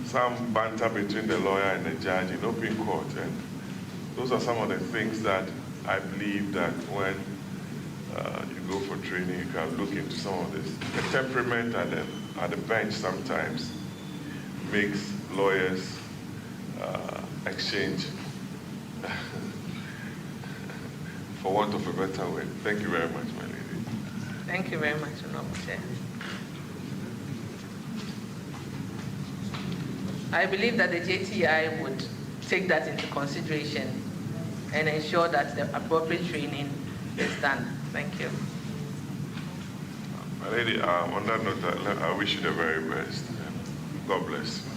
Speaker 12: some banter between the lawyer and the judge in open court. And those are some of the things that I believe that when you go for training, you can look into some of this. The temperament at the bench sometimes makes lawyers exchange, for want of a better word. Thank you very much, my lady.
Speaker 4: Thank you very much, Honorable Chair. I believe that the JTI would take that into consideration and ensure that the appropriate training is done. Thank you.
Speaker 12: My lady, on that note, I wish you the very best. God bless you.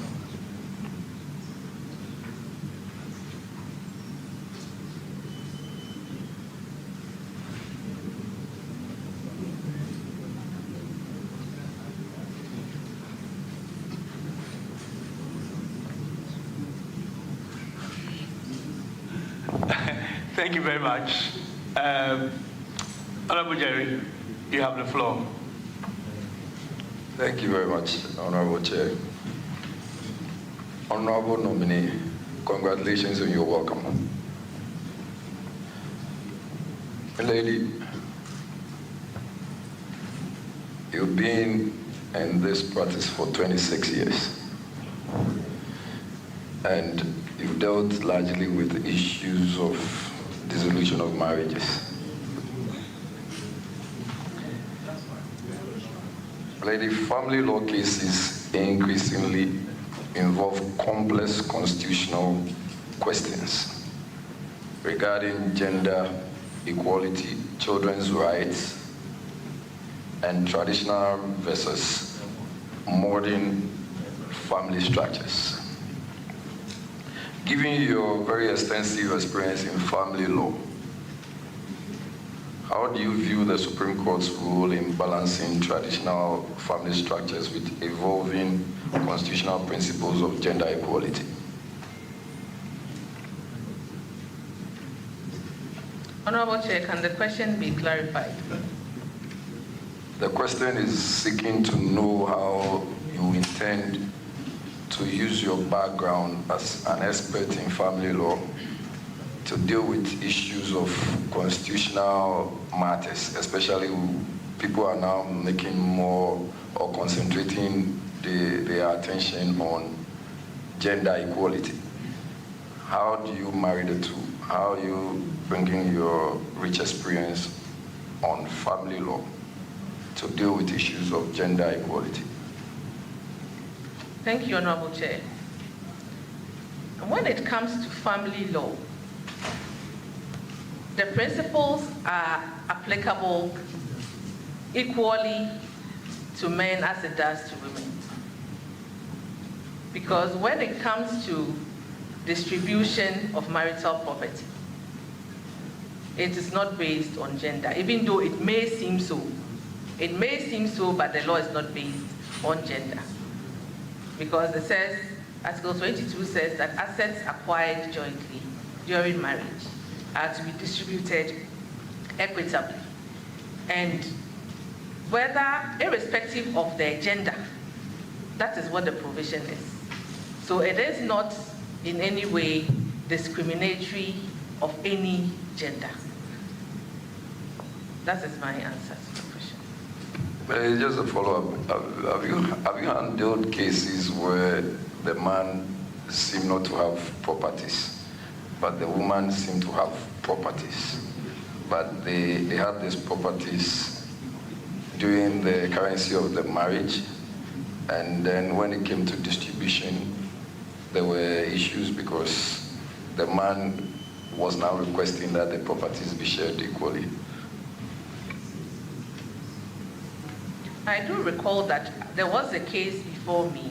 Speaker 13: Thank you very much. Honorable Jerry, you have the floor.
Speaker 14: Thank you very much, Honorable Chair. Honorable nominee, congratulations on your welcome. Lady, you've been in this practice for 26 years, and you've dealt largely with issues of dissolution of marriages. Lady, family law cases increasingly involve complex constitutional questions regarding gender equality, children's rights, and traditional versus modern family structures. Given your very extensive experience in family law, how do you view the Supreme Court's role in balancing traditional family structures with evolving constitutional principles of gender equality?
Speaker 4: Honorable Chair, can the question be clarified?
Speaker 14: The question is seeking to know how you intend to use your background as an expert in family law to deal with issues of constitutional matters, especially people are now making more or concentrating their attention on gender equality. How do you marry the two? How are you bringing your rich experience on family law to deal with issues of gender equality?
Speaker 4: Thank you, Honorable Chair. And when it comes to family law, the principles are applicable equally to men as it does to women. Because when it comes to distribution of marital property, it is not based on gender, even though it may seem so. It may seem so, but the law is not based on gender. Because it says, Article 22 says that assets acquired jointly during marriage are to be distributed equitably. And whether, irrespective of their gender, that is what the provision is. So it is not in any way discriminatory of any gender. That is my answer to the question.
Speaker 14: Just a follow-up. Have you handled cases where the man seemed not to have properties, but the woman seemed to have properties, but they had these properties during the currency of the marriage, and then when it came to distribution, there were issues because the man was now requesting that the properties be shared equally?
Speaker 4: I do recall that there was a case before me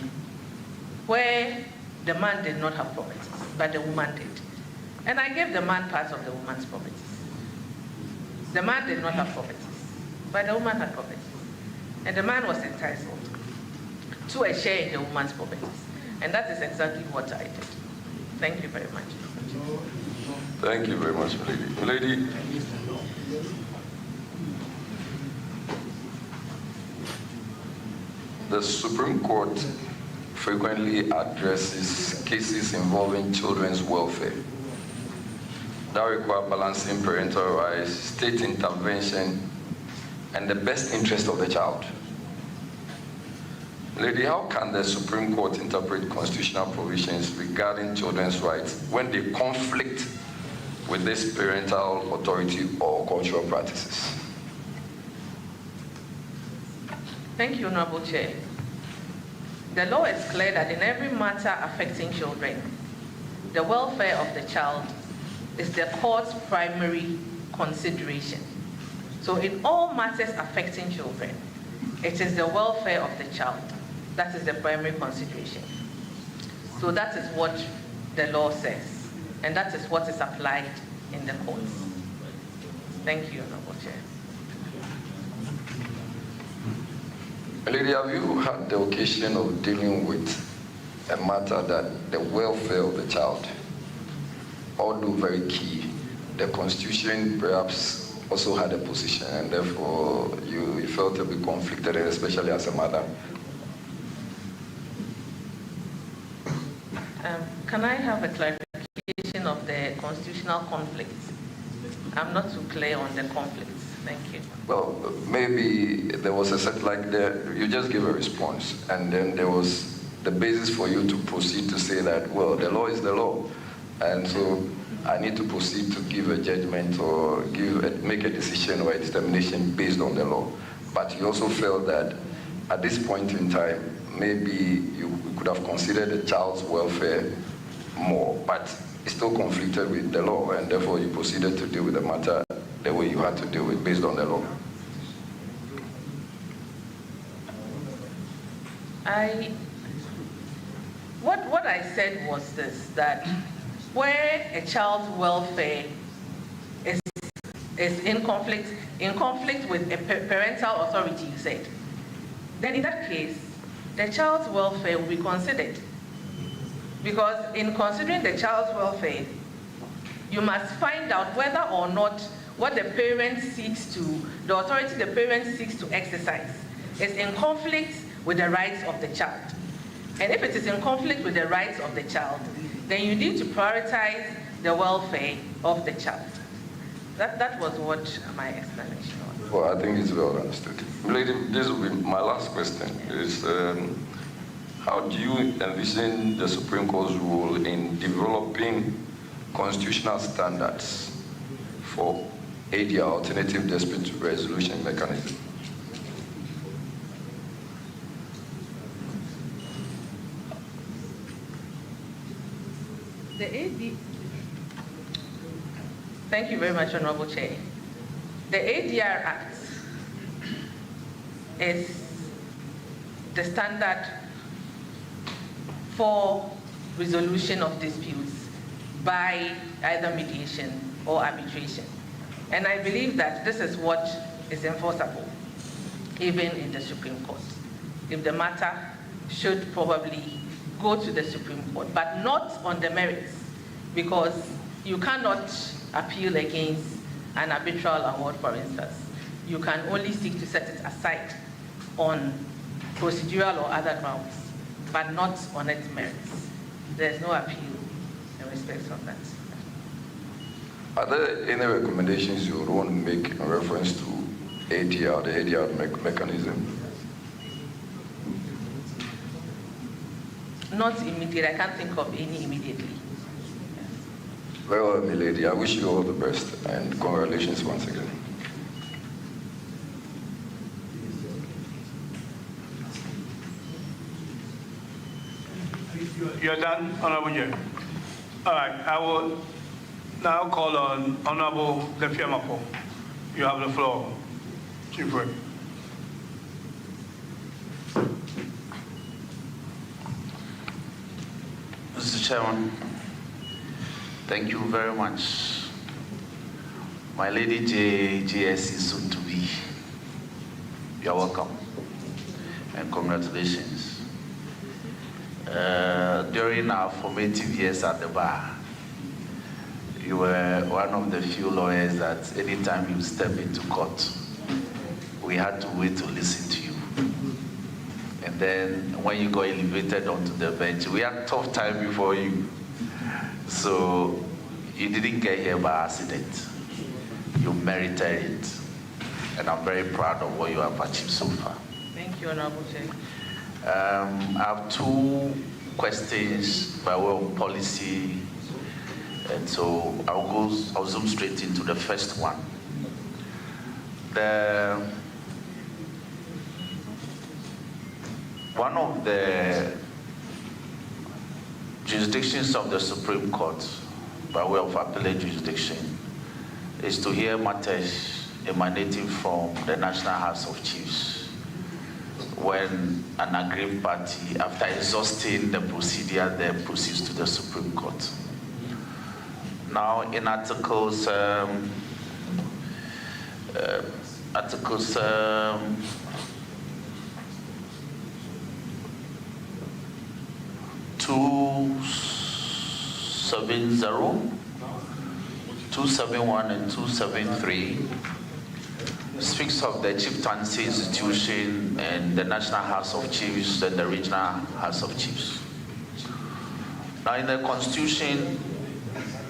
Speaker 4: where the man did not have properties, but the woman did. And I gave the man part of the woman's properties. The man did not have properties, but the woman had properties. And the man was entitled to a share in the woman's properties. And that is exactly what I did. Thank you very much.
Speaker 14: Thank you very much, Lady. The Supreme Court frequently addresses cases involving children's welfare that require balancing parental rights, state intervention, and the best interest of the child. Lady, how can the Supreme Court interpret constitutional provisions regarding children's rights when they conflict with this parental authority or cultural practices?
Speaker 4: Thank you, Honorable Chair. The law is clear that in every matter affecting children, the welfare of the child is the court's primary consideration. So in all matters affecting children, it is the welfare of the child that is the primary consideration. So that is what the law says, and that is what is applied in the courts. Thank you, Honorable Chair.
Speaker 14: Lady, have you had the occasion of dealing with a matter that the welfare of the child, although very key, the Constitution perhaps also had a position, and therefore you felt a bit conflicted, especially as a mother?
Speaker 4: Can I have a clarification of the constitutional conflict? I'm not too clear on the conflicts. Thank you.
Speaker 14: Well, maybe there was a set, like you just gave a response, and then there was the basis for you to proceed to say that, well, the law is the law, and so I need to proceed to give a judgment or make a decision or a determination based on the law. But you also felt that at this point in time, maybe you could have considered the child's welfare more, but it still conflicted with the law, and therefore you proceeded to deal with the matter the way you had to deal with based on the law.
Speaker 4: What I said was this, that where a child's welfare is in conflict with a parental authority, you said, then in that case, the child's welfare will be considered. Because in considering the child's welfare, you must find out whether or not what the parent seeks to, the authority the parent seeks to exercise, is in conflict with the rights of the child. And if it is in conflict with the rights of the child, then you need to prioritize the welfare of the child. That was what my explanation was.
Speaker 14: Well, I think it's well understood. Lady, this will be my last question, is how do you envision the Supreme Court's role in developing constitutional standards for ADR, alternative dispute resolution mechanism?
Speaker 4: Thank you very much, Honorable Chair. The ADR Act is the standard for resolution of disputes by either mediation or arbitration. And I believe that this is what is enforceable, even in the Supreme Court. If the matter should probably go to the Supreme Court, but not on the merits, because you cannot appeal against an arbitral award, for instance. You can only seek to set it aside on procedural or other grounds, but not on its merits. There's no appeal in respect of that.
Speaker 14: Are there any recommendations you would want to make in reference to ADR, the ADR mechanism?
Speaker 4: Not immediate. I can't think of any immediately.
Speaker 14: Very well, milady. I wish you all the best and congratulations once again.
Speaker 13: You're done, Honorable Chair. All right, I will now call on Honorable Lefiamapo. You have the floor, Chief Whip.
Speaker 2: Mr. Chairman, thank you very much. My lady JS is soon to be. You're welcome and congratulations. During our formative years at the bar, you were one of the few lawyers that anytime you step into court, we had to wait to listen to you. And then when you got elevated onto the bench, we had a tough time before you. So you didn't get here by accident. You merited it. And I'm very proud of what you have achieved so far.
Speaker 4: Thank you, Honorable Chair.
Speaker 2: I have two questions by way of policy, and so I'll zoom straight into the first one. One of the jurisdictions of the Supreme Court, by way of appellate jurisdiction, is to hear matters emanating from the National House of Chiefs when an aggrieved party, after exhausting the procedure, then proceeds to the Supreme Court. Now, in Articles 270, 271, and 273, speaks of the chieftaincy institution and the National House of Chiefs and the Regional House of Chiefs. Now, in the Constitution,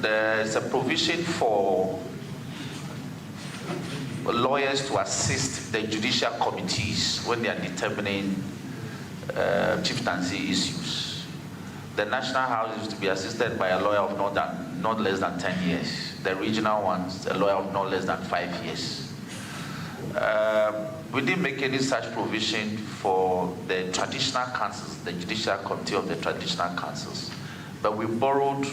Speaker 2: there is a provision for lawyers to assist the judicial committees when they are determining chieftaincy issues. The National House is to be assisted by a lawyer of not less than 10 years. The regional ones, a lawyer of not less than 5 years. We didn't make any such provision for the traditional councils, the Judicial Committee of the traditional councils, but we borrowed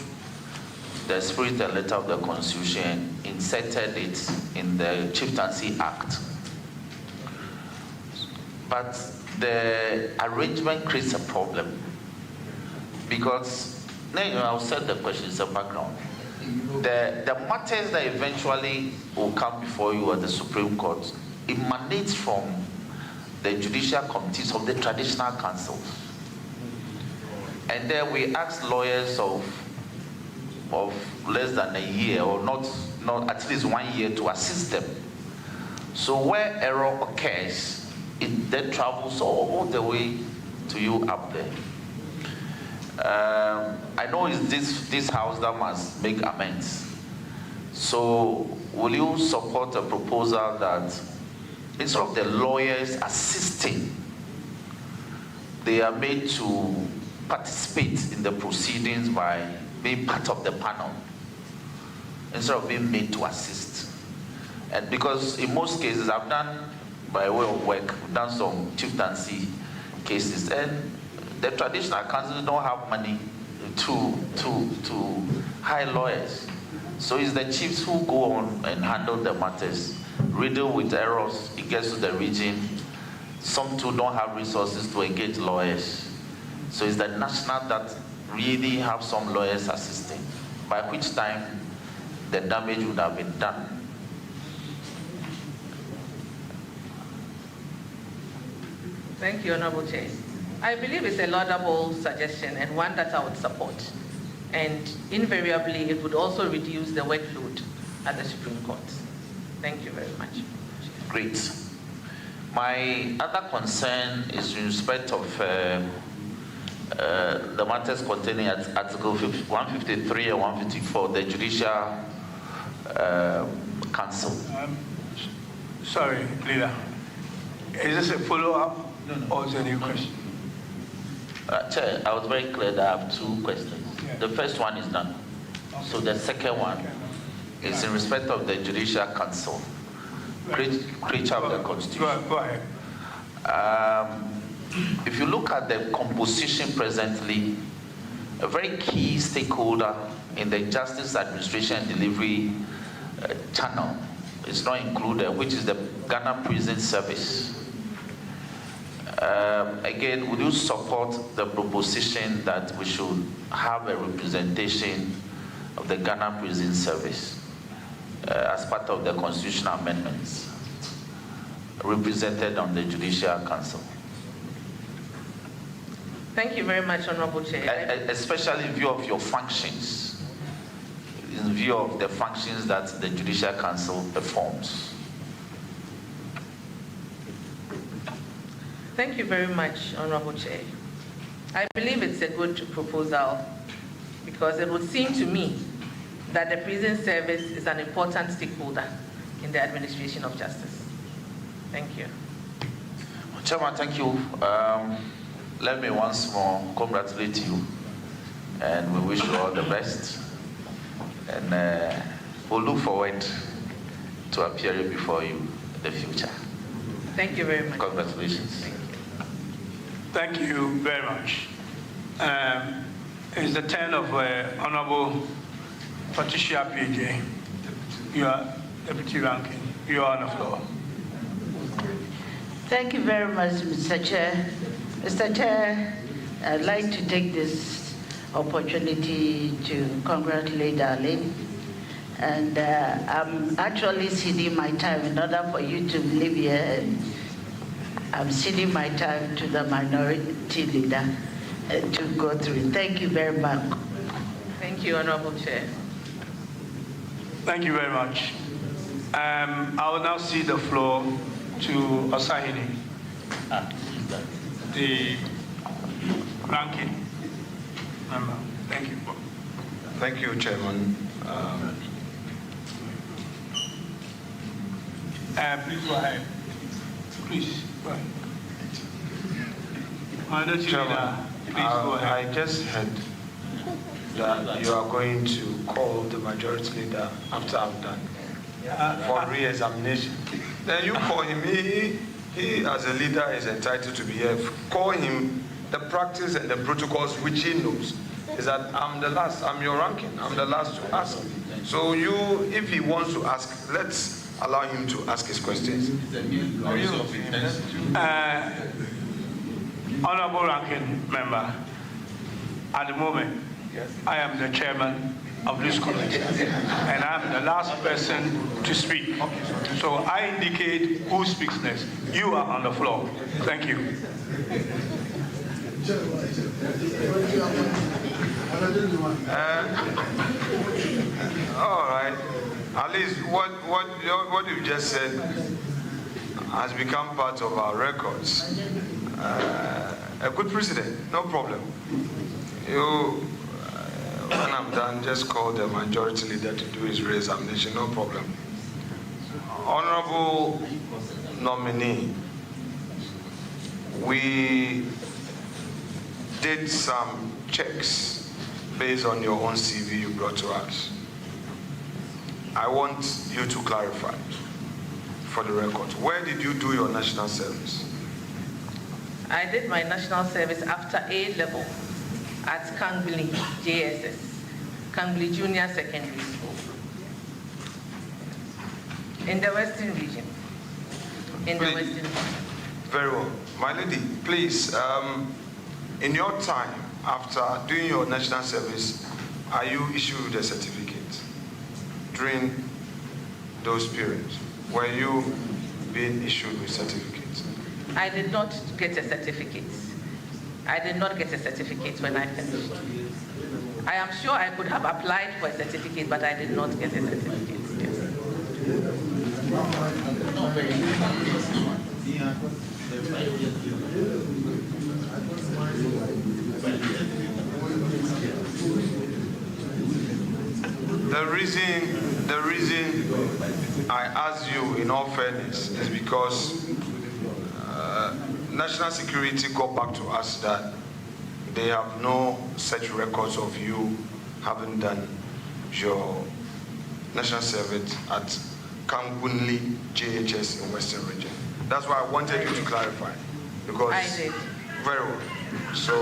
Speaker 2: the spirit and letter of the Constitution, inserted it in the Chieftaincy Act. But the arrangement creates a problem because, I'll set the question as a background. The matters that eventually will come before you at the Supreme Court emanates from the judicial committees of the traditional councils. And then we ask lawyers of less than a year or not at least 1 year to assist them. So where error occurs, it then travels all the way to you up there. I know it's this house that must make amends. So will you support a proposal that instead of the lawyers assisting, they are made to participate in the proceedings by being part of the panel instead of being made to assist? And because in most cases, I've done, by way of work, we've done some chieftaincy cases, and the traditional councils don't have money to hire lawyers. So it's the chiefs who go on and handle the matters, riddle with errors. It gets to the region. Some too don't have resources to engage lawyers. So it's the national that really have some lawyers assisting, by which time the damage would have been done.
Speaker 4: Thank you, Honorable Chair. I believe it's a laudable suggestion and one that I would support. And invariably, it would also reduce the workload at the Supreme Court. Thank you very much.
Speaker 2: Great. My other concern is in respect of the matters containing Article 153 and 154, the Judicial Council.
Speaker 13: Sorry, leader. Is this a follow-up or is it a new question?
Speaker 7: Chair, I was very clear that I have two questions.
Speaker 13: Yeah.
Speaker 7: The first one is done. So the second one is in respect of the Judicial Council, creature of the Constitution.
Speaker 13: Go ahead.
Speaker 7: If you look at the composition presently, a very key stakeholder in the justice administration and delivery channel is not included, which is the Ghana Prison Service. Again, would you support the proposition that we should have a representation of the Ghana Prison Service as part of the constitutional amendments represented on the Judicial Council?
Speaker 4: Thank you very much, Honorable Chair.
Speaker 7: Especially in view of your functions, in view of the functions that the Judicial Council performs.
Speaker 4: Thank you very much, Honorable Chair. I believe it's a good proposal because it would seem to me that the prison service is an important stakeholder in the administration of justice. Thank you.
Speaker 7: Chairman, thank you. Let me once more congratulate you, and we wish you all the best. And we'll look forward to appearing before you in the future.
Speaker 4: Thank you very much.
Speaker 7: Congratulations.
Speaker 13: Thank you very much. It's the turn of Honorable Patricia PJ. You are Deputy Ranking. You are on the floor.
Speaker 15: Thank you very much, Mr. Chair. Mr. Chair, I'd like to take this opportunity to congratulate Darlene. And I'm actually ceding my time in order for you to live here. I'm ceding my time to the minority leader to go through. Thank you very much.
Speaker 4: Thank you, Honorable Chair.
Speaker 13: Thank you very much. I will now cede the floor to Osahini, the ranking member. Thank you.
Speaker 10: Thank you, Chairman.
Speaker 13: Please go ahead. Please go ahead.
Speaker 10: Chairman,
Speaker 13: please go ahead.
Speaker 10: I just heard that you are going to call the majority leader after I'm done for re-examination. Then you call him. He as a leader is entitled to be here. Call him. The practice and the protocols which he knows is that I'm the last. I'm your ranking. I'm the last to ask. So you, if he wants to ask, let's allow him to ask his questions.
Speaker 13: Honorable Ranking Member, at the moment, I am the chairman of this committee, and I'm the last person to speak. So I indicate who speaks next. You are on the floor. Thank you.
Speaker 10: All right. At least what you just said has become part of our records. A good precedent, no problem. You, when I'm done, just call the majority leader to do his re-examination, no problem. Honorable nominee, we did some checks based on your own CV you brought to us. I want you to clarify for the record. Where did you do your national service?
Speaker 4: I did my national service after A level at Kangbili JSS, Kangbili Junior Secondary School, in the Western region.
Speaker 10: Very well. My lady, please, in your time after doing your national service, are you issued a certificate during those periods? Were you being issued with certificates?
Speaker 4: I did not get a certificate. I did not get a certificate when I finished. I am sure I could have applied for a certificate, but I did not get a certificate. Yes.
Speaker 10: the reason I ask you in all fairness is because national security got back to us that they have no such records of you having done your national service at Kangunli JHS in Western Region. That's why I wanted you to clarify, because
Speaker 4: I did.
Speaker 10: Very well. So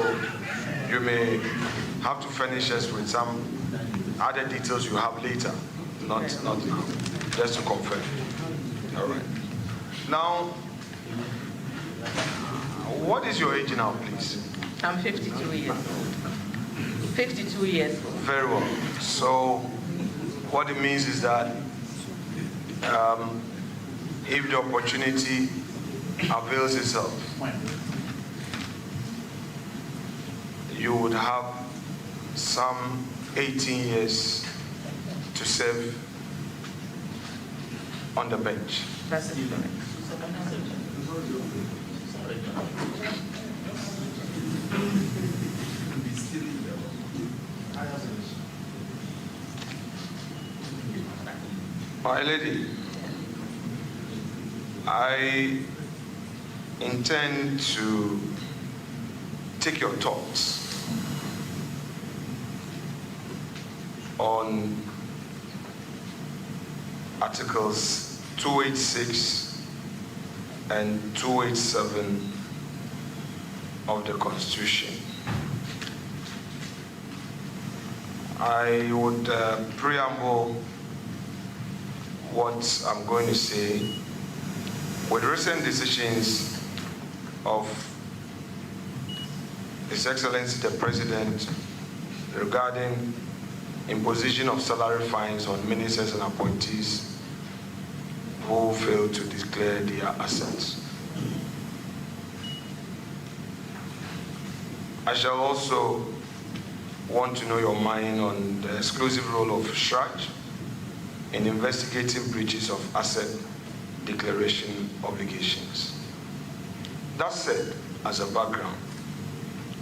Speaker 10: you may have to furnish us with some other details you have later, not now, just to confirm. All right. Now, what is your age now, please?
Speaker 4: I'm 52 years old. 52 years old.
Speaker 10: Very well. So what it means is that if the opportunity avails itself, you would have some 18 years to serve on the bench.
Speaker 4: That's it.
Speaker 10: My lady, I intend to take your thoughts on Articles 286 and 287 of the Constitution. I would preamble what I'm going to say with recent decisions of His Excellency the President regarding imposition of salary fines on ministers and appointees who fail to declare their assets. I shall also want to know your mind on the exclusive role of SHRAJ in investigating breaches of asset declaration obligations. That said, as a background,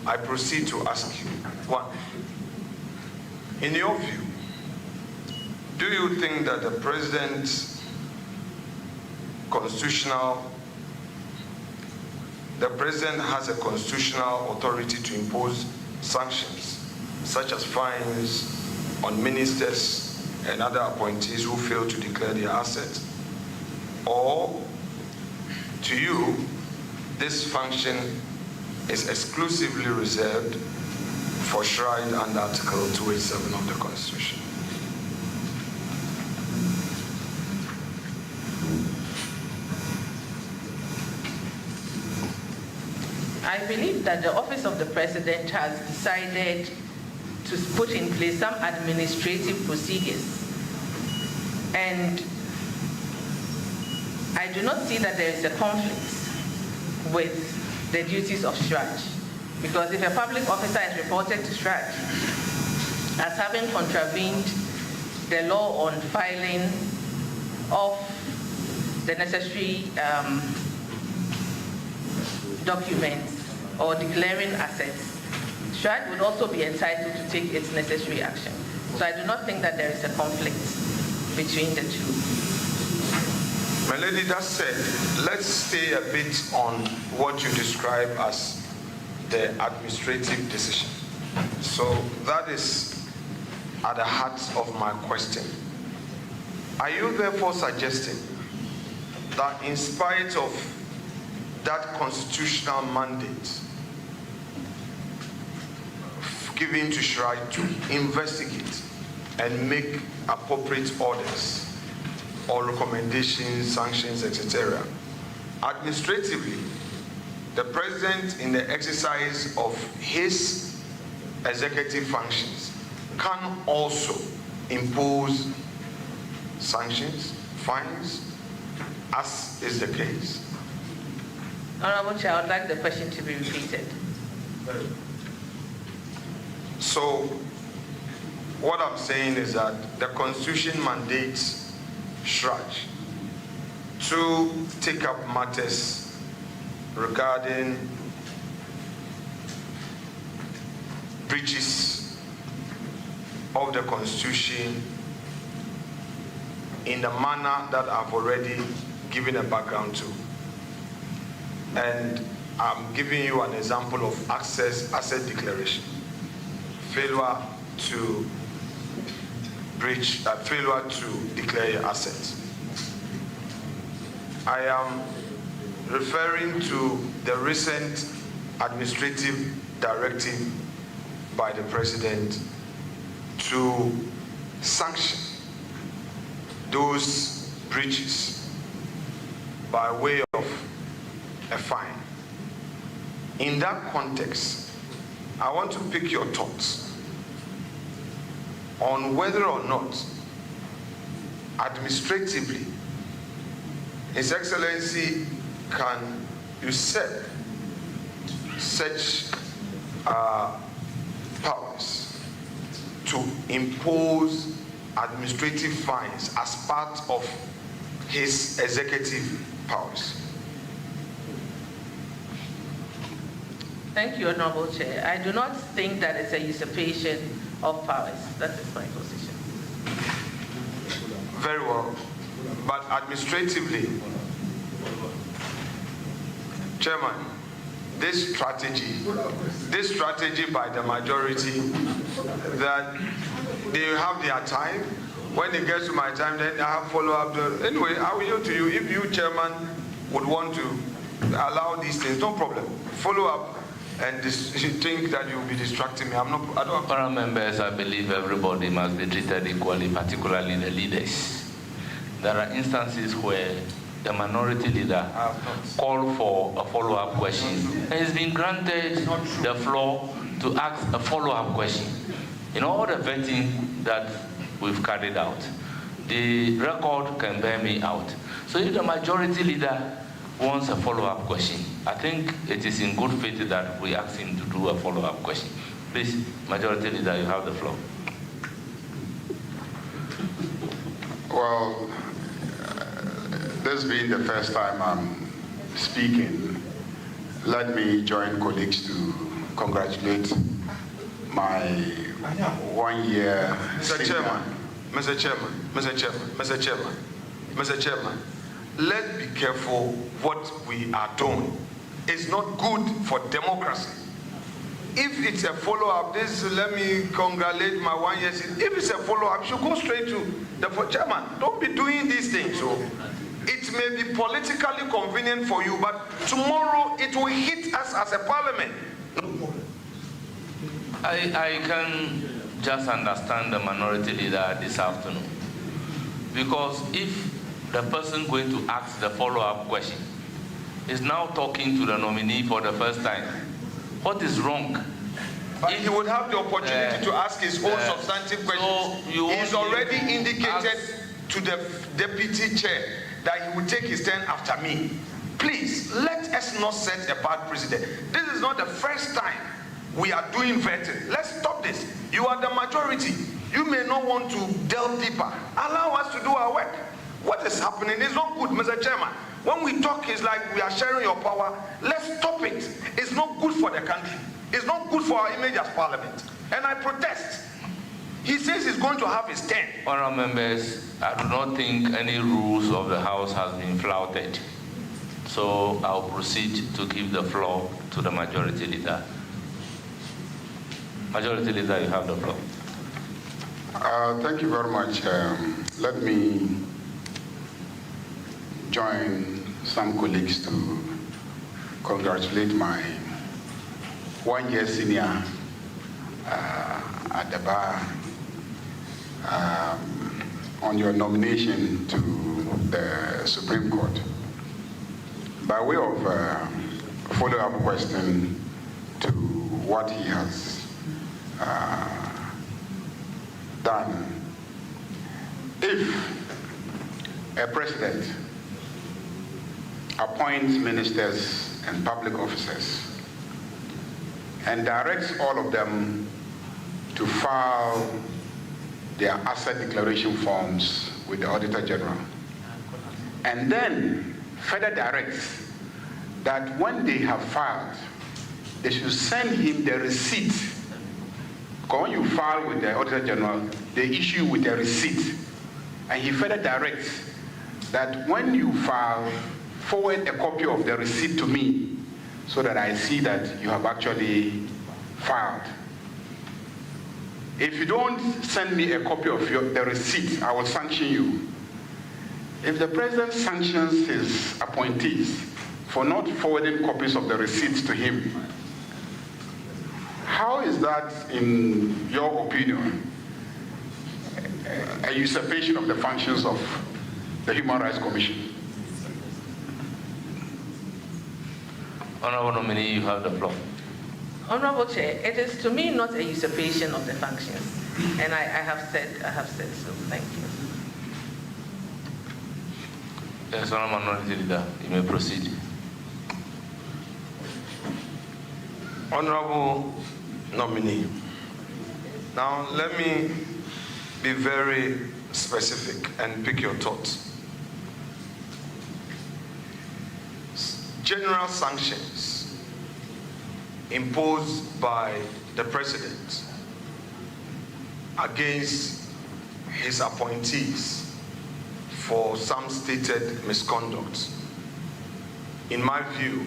Speaker 10: I proceed to ask you, one, in your view, do you think that the President has a constitutional authority to impose sanctions, such as fines on ministers and other appointees who fail to declare their assets? Or, to you, this function is exclusively reserved for SHRAJ under Article 287 of the Constitution?
Speaker 4: I believe that the Office of the President has decided to put in place some administrative procedures. And I do not see that there is a conflict with the duties of SHRAJ. Because if a public officer is reported to SHRAJ as having contravened the law on filing of the necessary documents or declaring assets, SHRAJ would also be entitled to take its necessary action. So I do not think that there is a conflict between the two.
Speaker 10: My lady, that said, let's stay a bit on what you describe as the administrative decision. So that is at the heart of my question. Are you therefore suggesting that in spite of that constitutional mandate given to SHRAJ to investigate and make appropriate orders or recommendations, sanctions, etc., administratively, the President, in the exercise of his executive functions, can also impose sanctions, fines, as is the case?
Speaker 4: Honorable Chair, I would like the question to be repeated.
Speaker 10: So, what I'm saying is that the Constitution mandates SHRAJ to take up matters regarding breaches of the Constitution in the manner that I've already given a background to. And I'm giving you an example of asset declaration. Failure to failure to declare your assets. I am referring to the recent administrative directive by the President to sanction those breaches by way of a fine. In that context, I want to pick your thoughts on whether or not administratively His Excellency can usurp such powers to impose administrative fines as part of his executive powers.
Speaker 4: Thank you, Honorable Chair. I do not think that it's a usurpation of powers. That is my position.
Speaker 10: Very well. But administratively, Chairman, this strategy by the majority that they have their time, when it gets to my time, then I have follow-up. Anyway, I will yield to you. If you, Chairman, would want to allow these things, no problem. Follow up. And you think that you'll be distracting me. I don't.
Speaker 2: Honourable members, I believe everybody must be treated equally, particularly the leaders. There are instances where the minority leader called for a follow-up question and has been granted the floor to ask a follow-up question. In all the vetting that we've carried out, the record can bear me out. So if the majority leader wants a follow-up question, I think it is in good faith that we ask him to do a follow-up question. Please, Majority Leader, you have the floor.
Speaker 16: Well, this being the first time I'm speaking, let me join colleagues to congratulate my 1 year
Speaker 10: Mr. Chairman, let's be careful what we are doing. It's not good for democracy. If it's a follow-up, let me congratulate my 1 year. If it's a follow-up, you should go straight to the Chairman. Don't be doing these things. So it may be politically convenient for you, but tomorrow it will hit us as a parliament.
Speaker 2: I can just understand the minority leader this afternoon, because if the person going to ask the follow-up question is now talking to the nominee for the first time, what is wrong?
Speaker 10: But he would have the opportunity to ask his own substantive questions. So he's already indicated to the deputy chair that he will take his turn after me. Please, let us not set a bad precedent. This is not the first time we are doing vetting. Let's stop this. You are the majority. You may not want to delve deeper. Allow us to do our work. What is happening is not good, Mr. Chairman. When we talk, it's like we are sharing your power. Let's stop it. It's not good for the country. It's not good for our image as parliament. And I protest. He says he's going to have his turn.
Speaker 2: Honourable members, I do not think any rules of the House has been flouted. So I'll proceed to give the floor to the Majority Leader. Majority Leader, you have the floor.
Speaker 16: Thank you very much. Let me join some colleagues to congratulate my 1 year senior at the bar on your nomination to the Supreme Court. By way of follow-up question to what he has done, if a president appoints ministers and public officers and directs all of them to file their asset declaration forms with the Auditor General, and then further directs that when they have filed, they should send him the receipt Because when you file with the Auditor General, they issue with a receipt. And he further directs that when you file, forward a copy of the receipt to me so that I see that you have actually filed. If you don't send me a copy of the receipt, I will sanction you. If the president sanctions his appointees for not forwarding copies of the receipts to him, how is that, in your opinion, a usurpation of the functions of the Human Rights Commission?
Speaker 2: Honorable nominee, you have the floor.
Speaker 4: Honorable Chair, it is to me not a usurpation of the functions, and I have said so. Thank you.
Speaker 2: Yes, Honorable Minority Leader, you may proceed.
Speaker 17: Honorable nominee, now let me be very specific and pick your thoughts. General sanctions imposed by the president against his appointees for some stated misconduct, in my view,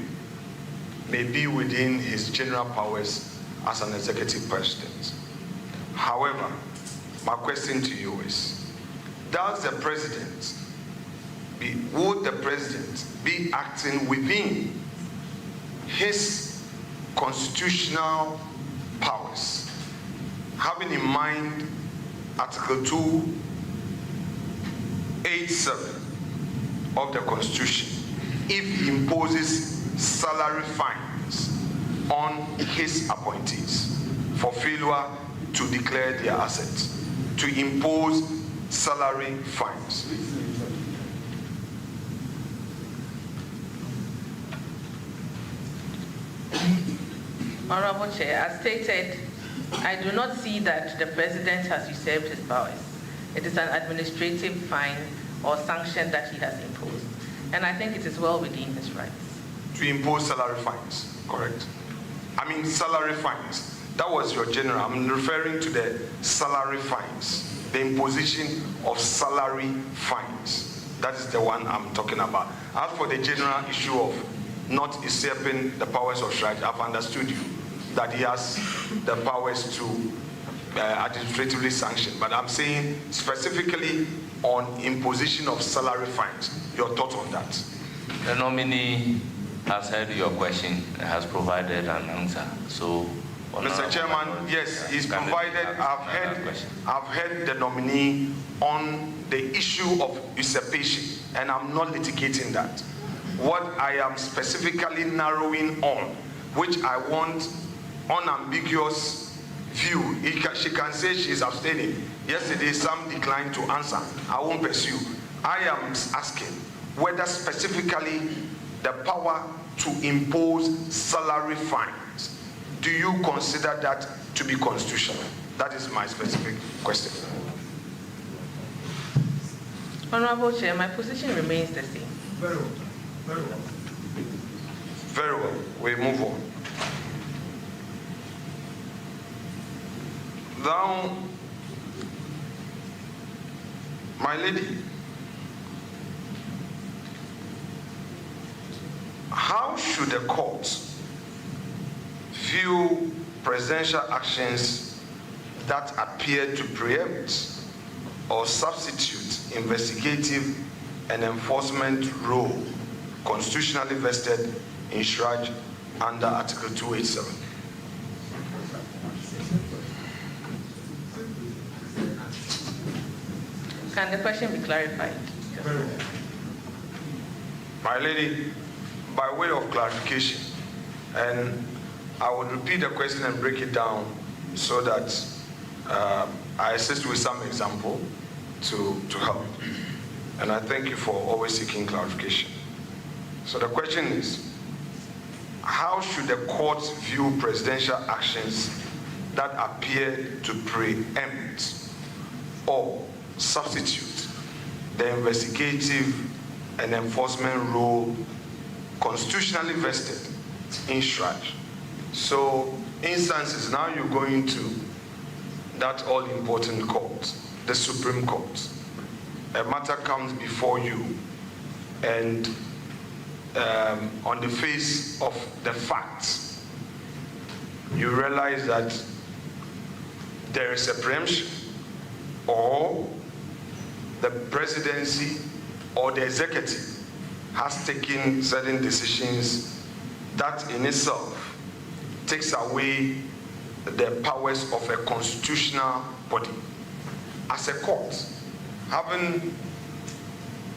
Speaker 17: may be within his general powers as an executive president. However, my question to you is, would the president be acting within his constitutional powers, having in mind Article 287 of the Constitution, if he imposes salary fines on his appointees for failure to declare their assets, to impose salary fines?
Speaker 4: Honorable Chair, as stated, I do not see that the president has usurped his powers. It is an administrative fine or sanction that he has imposed, and I think it is well within his rights.
Speaker 17: To impose salary fines, correct? I mean salary fines. That was your general. I'm referring to the salary fines, the imposition of salary fines. That is the one I'm talking about. As for the general issue of not usurping the powers of Shraj, I've understood you, that he has the powers to administratively sanction. But I'm saying specifically on imposition of salary fines, your thought on that?
Speaker 2: The nominee has heard your question and has provided an answer. So,
Speaker 17: Mr. Chairman, yes, he's provided. I've heard the nominee on the issue of usurpation, and I'm not litigating that. What I am specifically narrowing on, which I want unambiguous view, she can say she's abstaining. Yesterday, some declined to answer. I won't pursue. I am asking whether specifically the power to impose salary fines, do you consider that to be constitutional? That is my specific question.
Speaker 4: Honorable Chair, my position remains the same.
Speaker 17: Very well. Very well. Very well. We move on. Now, my lady, how should the court view presidential actions that appear to preempt or substitute investigative and enforcement role constitutionally vested in Shraj under Article 287?
Speaker 4: Can the question be clarified?
Speaker 17: My lady, by way of clarification, and I will repeat the question and break it down so that I assist with some example to help. And I thank you for always seeking clarification. So the question is, how should the court view presidential actions that appear to preempt or substitute the investigative and enforcement role constitutionally vested in Shraj? So instances, now you're going to that all-important court, the Supreme Court. A matter comes before you, and on the face of the facts, you realize that there is a preemption, or the presidency or the executive has taken certain decisions that in itself takes away the powers of a constitutional body. As a court, having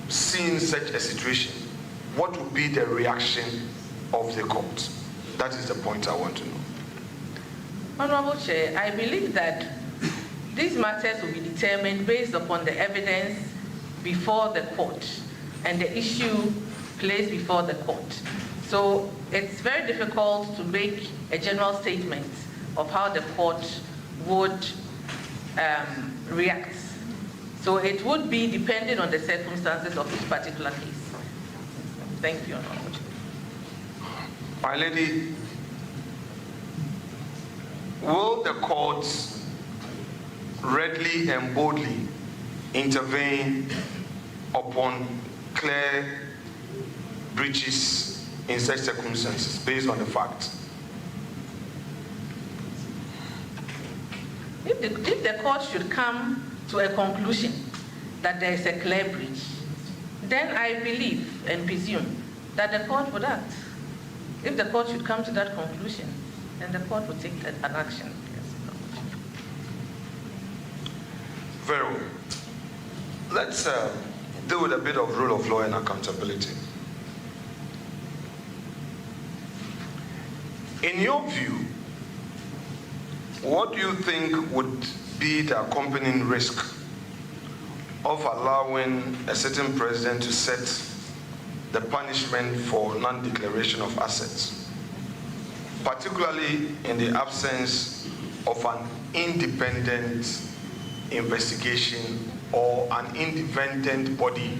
Speaker 17: seen such a situation, what would be the reaction of the court? That is the point I want to know.
Speaker 4: Honorable Chair, I believe that these matters will be determined based upon the evidence before the court and the issue placed before the court. So it's very difficult to make a general statement of how the court would react. So it would be depending on the circumstances of each particular case. Thank you, Honorable Chair.
Speaker 17: My lady, will the courts readily and boldly intervene upon clear breaches in such circumstances based on the facts?
Speaker 4: If the court should come to a conclusion that there is a clear breach, then I believe and presume that the court would act. If the court should come to that conclusion, then the court would take an action.
Speaker 17: Very well. Let's deal with a bit of rule of law and accountability. In your view, what do you think would be the accompanying risk of allowing a certain president to set the punishment for non-declaration of assets, particularly in the absence of an independent investigation or an independent body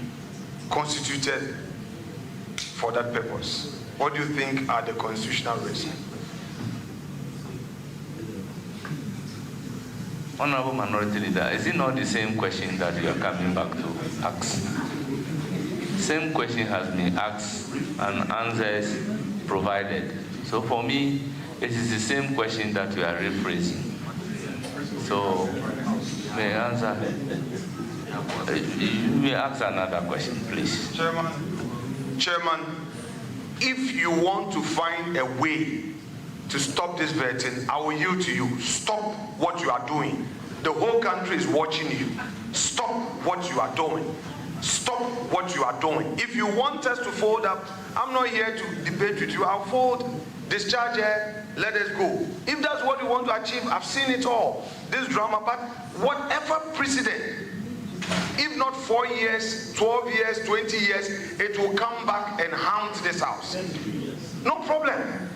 Speaker 17: constituted for that purpose? What do you think are the constitutional risks?
Speaker 2: Honorable Minority Leader, is it not the same question that you are coming back to ask? Same question has been asked and answers provided. So for me, it is the same question that you are rephrasing. So, may I answer? You may ask another question, please.
Speaker 17: Chairman, if you want to find a way to stop this vetting, I will yield to you. Stop what you are doing. The whole country is watching you. Stop what you are doing. Stop what you are doing. If you want us to fold up, I'm not here to debate with you. I'll fold, discharge her, let us go. If that's what you want to achieve, I've seen it all. This drama, but whatever precedent, if not 4 years, 12 years, 20 years, it will come back and haunt this house. No problem.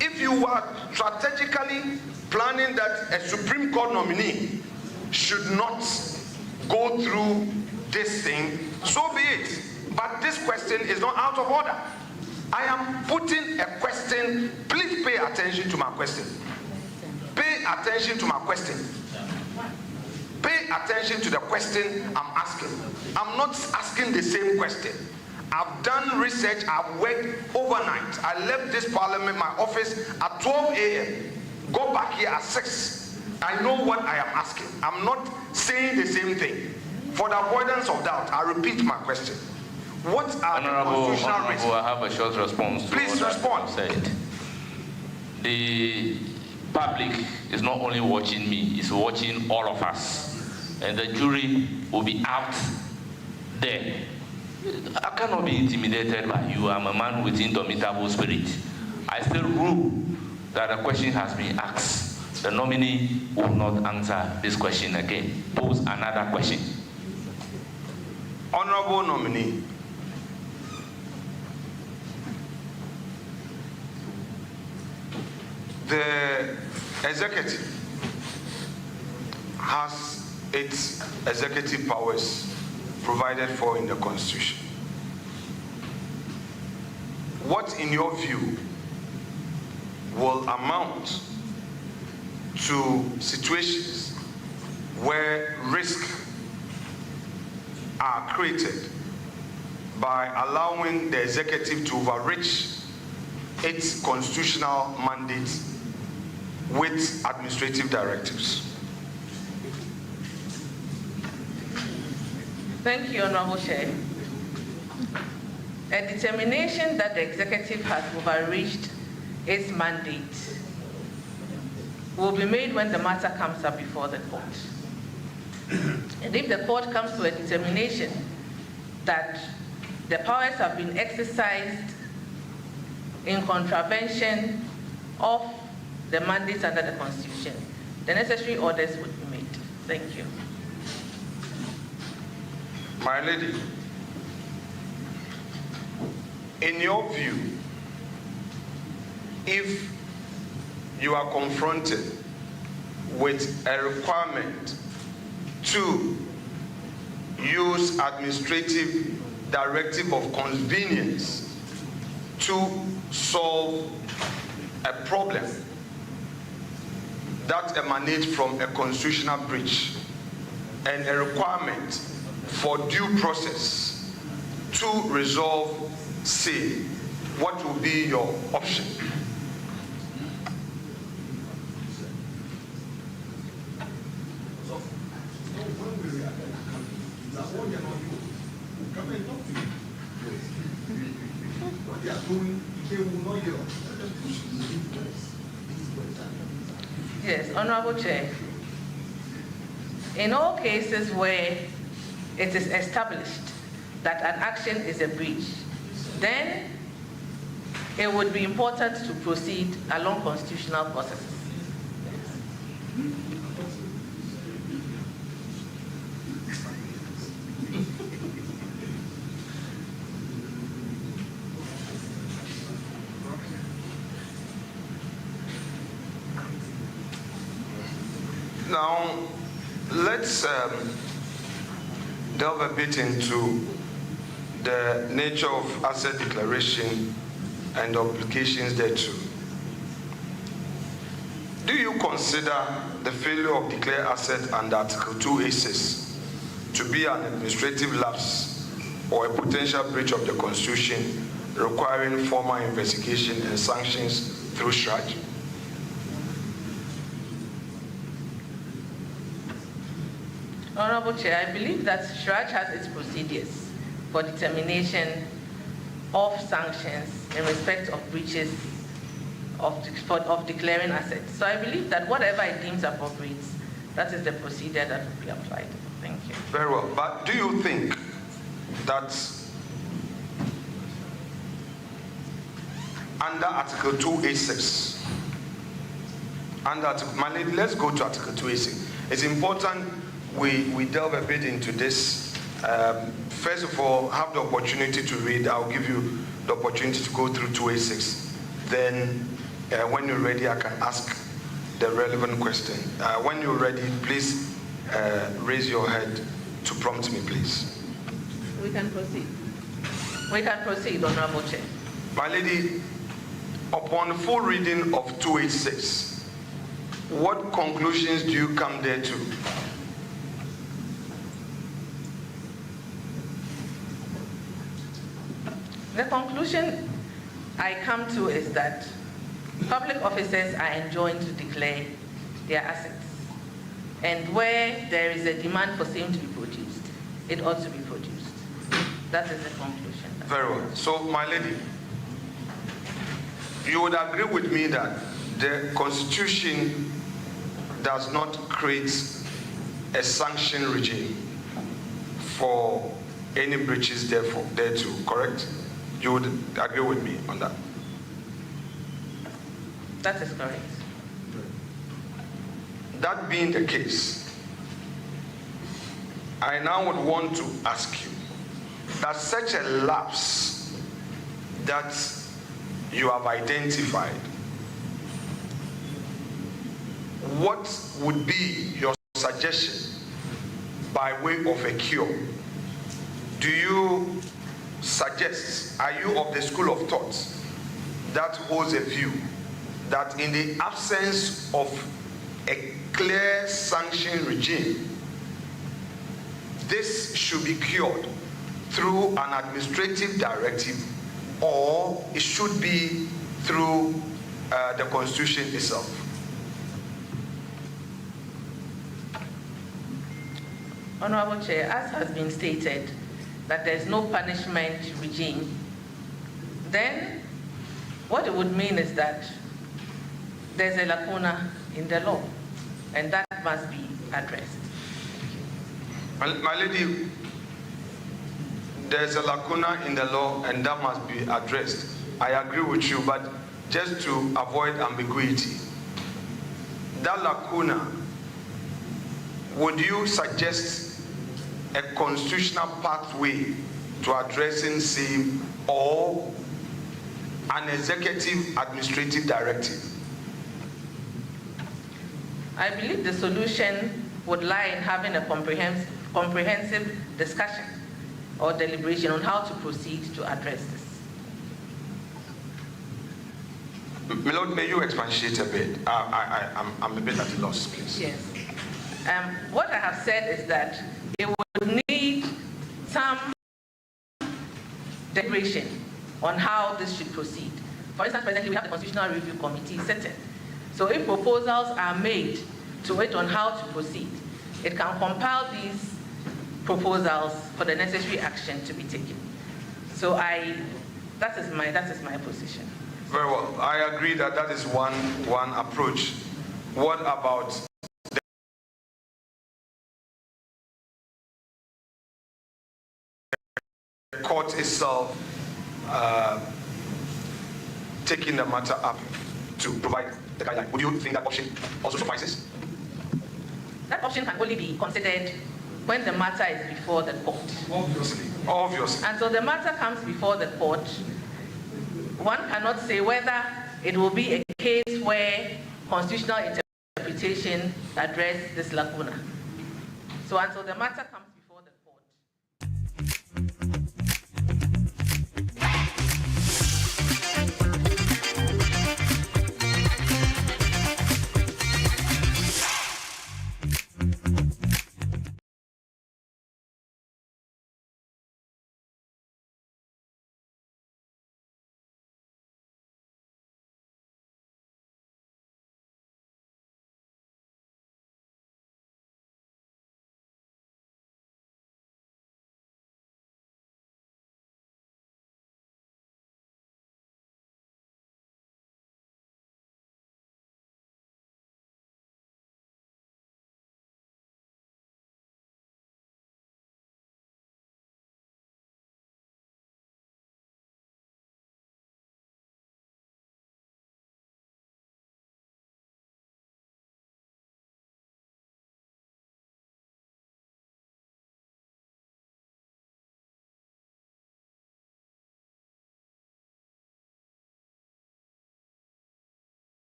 Speaker 17: If you are strategically planning that a Supreme Court nominee should not go through this thing, so be it. But this question is not out of order. I am putting a question. Please pay attention to my question. Pay attention to my question. Pay attention to the question I'm asking. I'm not asking the same question. I've done research, I've worked overnight. I left this parliament, my office at 12 a.m. Go back here at 6. I know what I am asking. I'm not saying the same thing. For the avoidance of doubt, I repeat my question. What are the constitutional risks?
Speaker 2: I have a short response to
Speaker 17: Please respond.
Speaker 2: Said. The public is not only watching me, it's watching all of us. And the jury will be out there. I cannot be intimidated by you. I'm a man with indomitable spirit. I still rule that a question has been asked. The nominee will not answer this question again. Pose another question.
Speaker 17: Honorable nominee, the executive has its executive powers provided for in the Constitution. What, in your view, will amount to situations where risks are created by allowing the executive to overreach its constitutional mandate with administrative directives.
Speaker 4: Thank you, Honorable Chair. A determination that the executive has overreached its mandate will be made when the matter comes up before the court. And if the court comes to a determination that the powers have been exercised in contravention of the mandates under the Constitution, the necessary orders would be made. Thank you.
Speaker 17: My lady, in your view, if you are confronted with a requirement to use administrative directive of convenience to solve a problem that emanates from a constitutional breach and a requirement for due process to resolve, say, what will be your option?
Speaker 4: Yes, Honorable Chair. In all cases where it is established that an action is a breach, then it would be important to proceed along constitutional processes.
Speaker 17: Now, let's delve a bit into the nature of asset declaration and obligations thereto. Do you consider the failure of declared asset under Article 286 to be an administrative lapse or a potential breach of the Constitution requiring formal investigation and sanctions through SHRAJ?
Speaker 4: Honorable Chair, I believe that SHRAJ has its procedures for determination of sanctions in respect of breaches of declaring assets. So I believe that whatever it deems appropriate, that is the procedure that will be applied. Thank you.
Speaker 17: Very well. But do you think that under Article 286, let's go to Article 286. It's important we delve a bit into this. First of all, have the opportunity to read. I'll give you the opportunity to go through 286. Then, when you're ready, I can ask the relevant question. When you're ready, please raise your hand to prompt me, please.
Speaker 4: We can proceed. We can proceed, Honorable Chair.
Speaker 17: My lady, upon full reading of 286, what conclusions do you come there to?
Speaker 4: The conclusion I come to is that public officers are enjoined to declare their assets. And where there is a demand for same to be produced, it ought to be produced. That is the conclusion.
Speaker 17: Very well. So, my lady, you would agree with me that the Constitution does not create a sanction regime for any breaches thereto, correct? You would agree with me on that?
Speaker 4: That is correct.
Speaker 17: That being the case, I now would want to ask you that such a lapse that you have identified, what would be your suggestion by way of a cure? Do you suggest, are you of the school of thought that holds a view that in the absence of a clear sanction regime, this should be cured through an administrative directive, or it should be through the Constitution itself.
Speaker 4: Honorable Chair, as has been stated, that there is no punishment regime, then what it would mean is that there's a lacuna in the law, and that must be addressed.
Speaker 17: My lady, there's a lacuna in the law, and that must be addressed. I agree with you, but just to avoid ambiguity, that lacuna, would you suggest a constitutional pathway to addressing same, or an executive administrative directive?
Speaker 4: I believe the solution would lie in having a comprehensive discussion or deliberation on how to proceed to address this.
Speaker 17: My Lord, may you expatiate a bit? I'm a bit at a loss, please.
Speaker 4: Yes. What I have said is that it would need some deliberation on how this should proceed. For instance, presently we have the Constitutional Review Committee sitting. So if proposals are made to it on how to proceed, it can compile these proposals for the necessary action to be taken. So that is my position.
Speaker 17: Very well. I agree that that is one approach. What about the court itself taking the matter up to provide the guideline? Would you think that option also suffices?
Speaker 4: That option can only be considered when the matter is before the court.
Speaker 17: Obviously.
Speaker 4: And so the matter comes before the court. One cannot say whether it will be a case where constitutional interpretation address this lacuna. So until the matter comes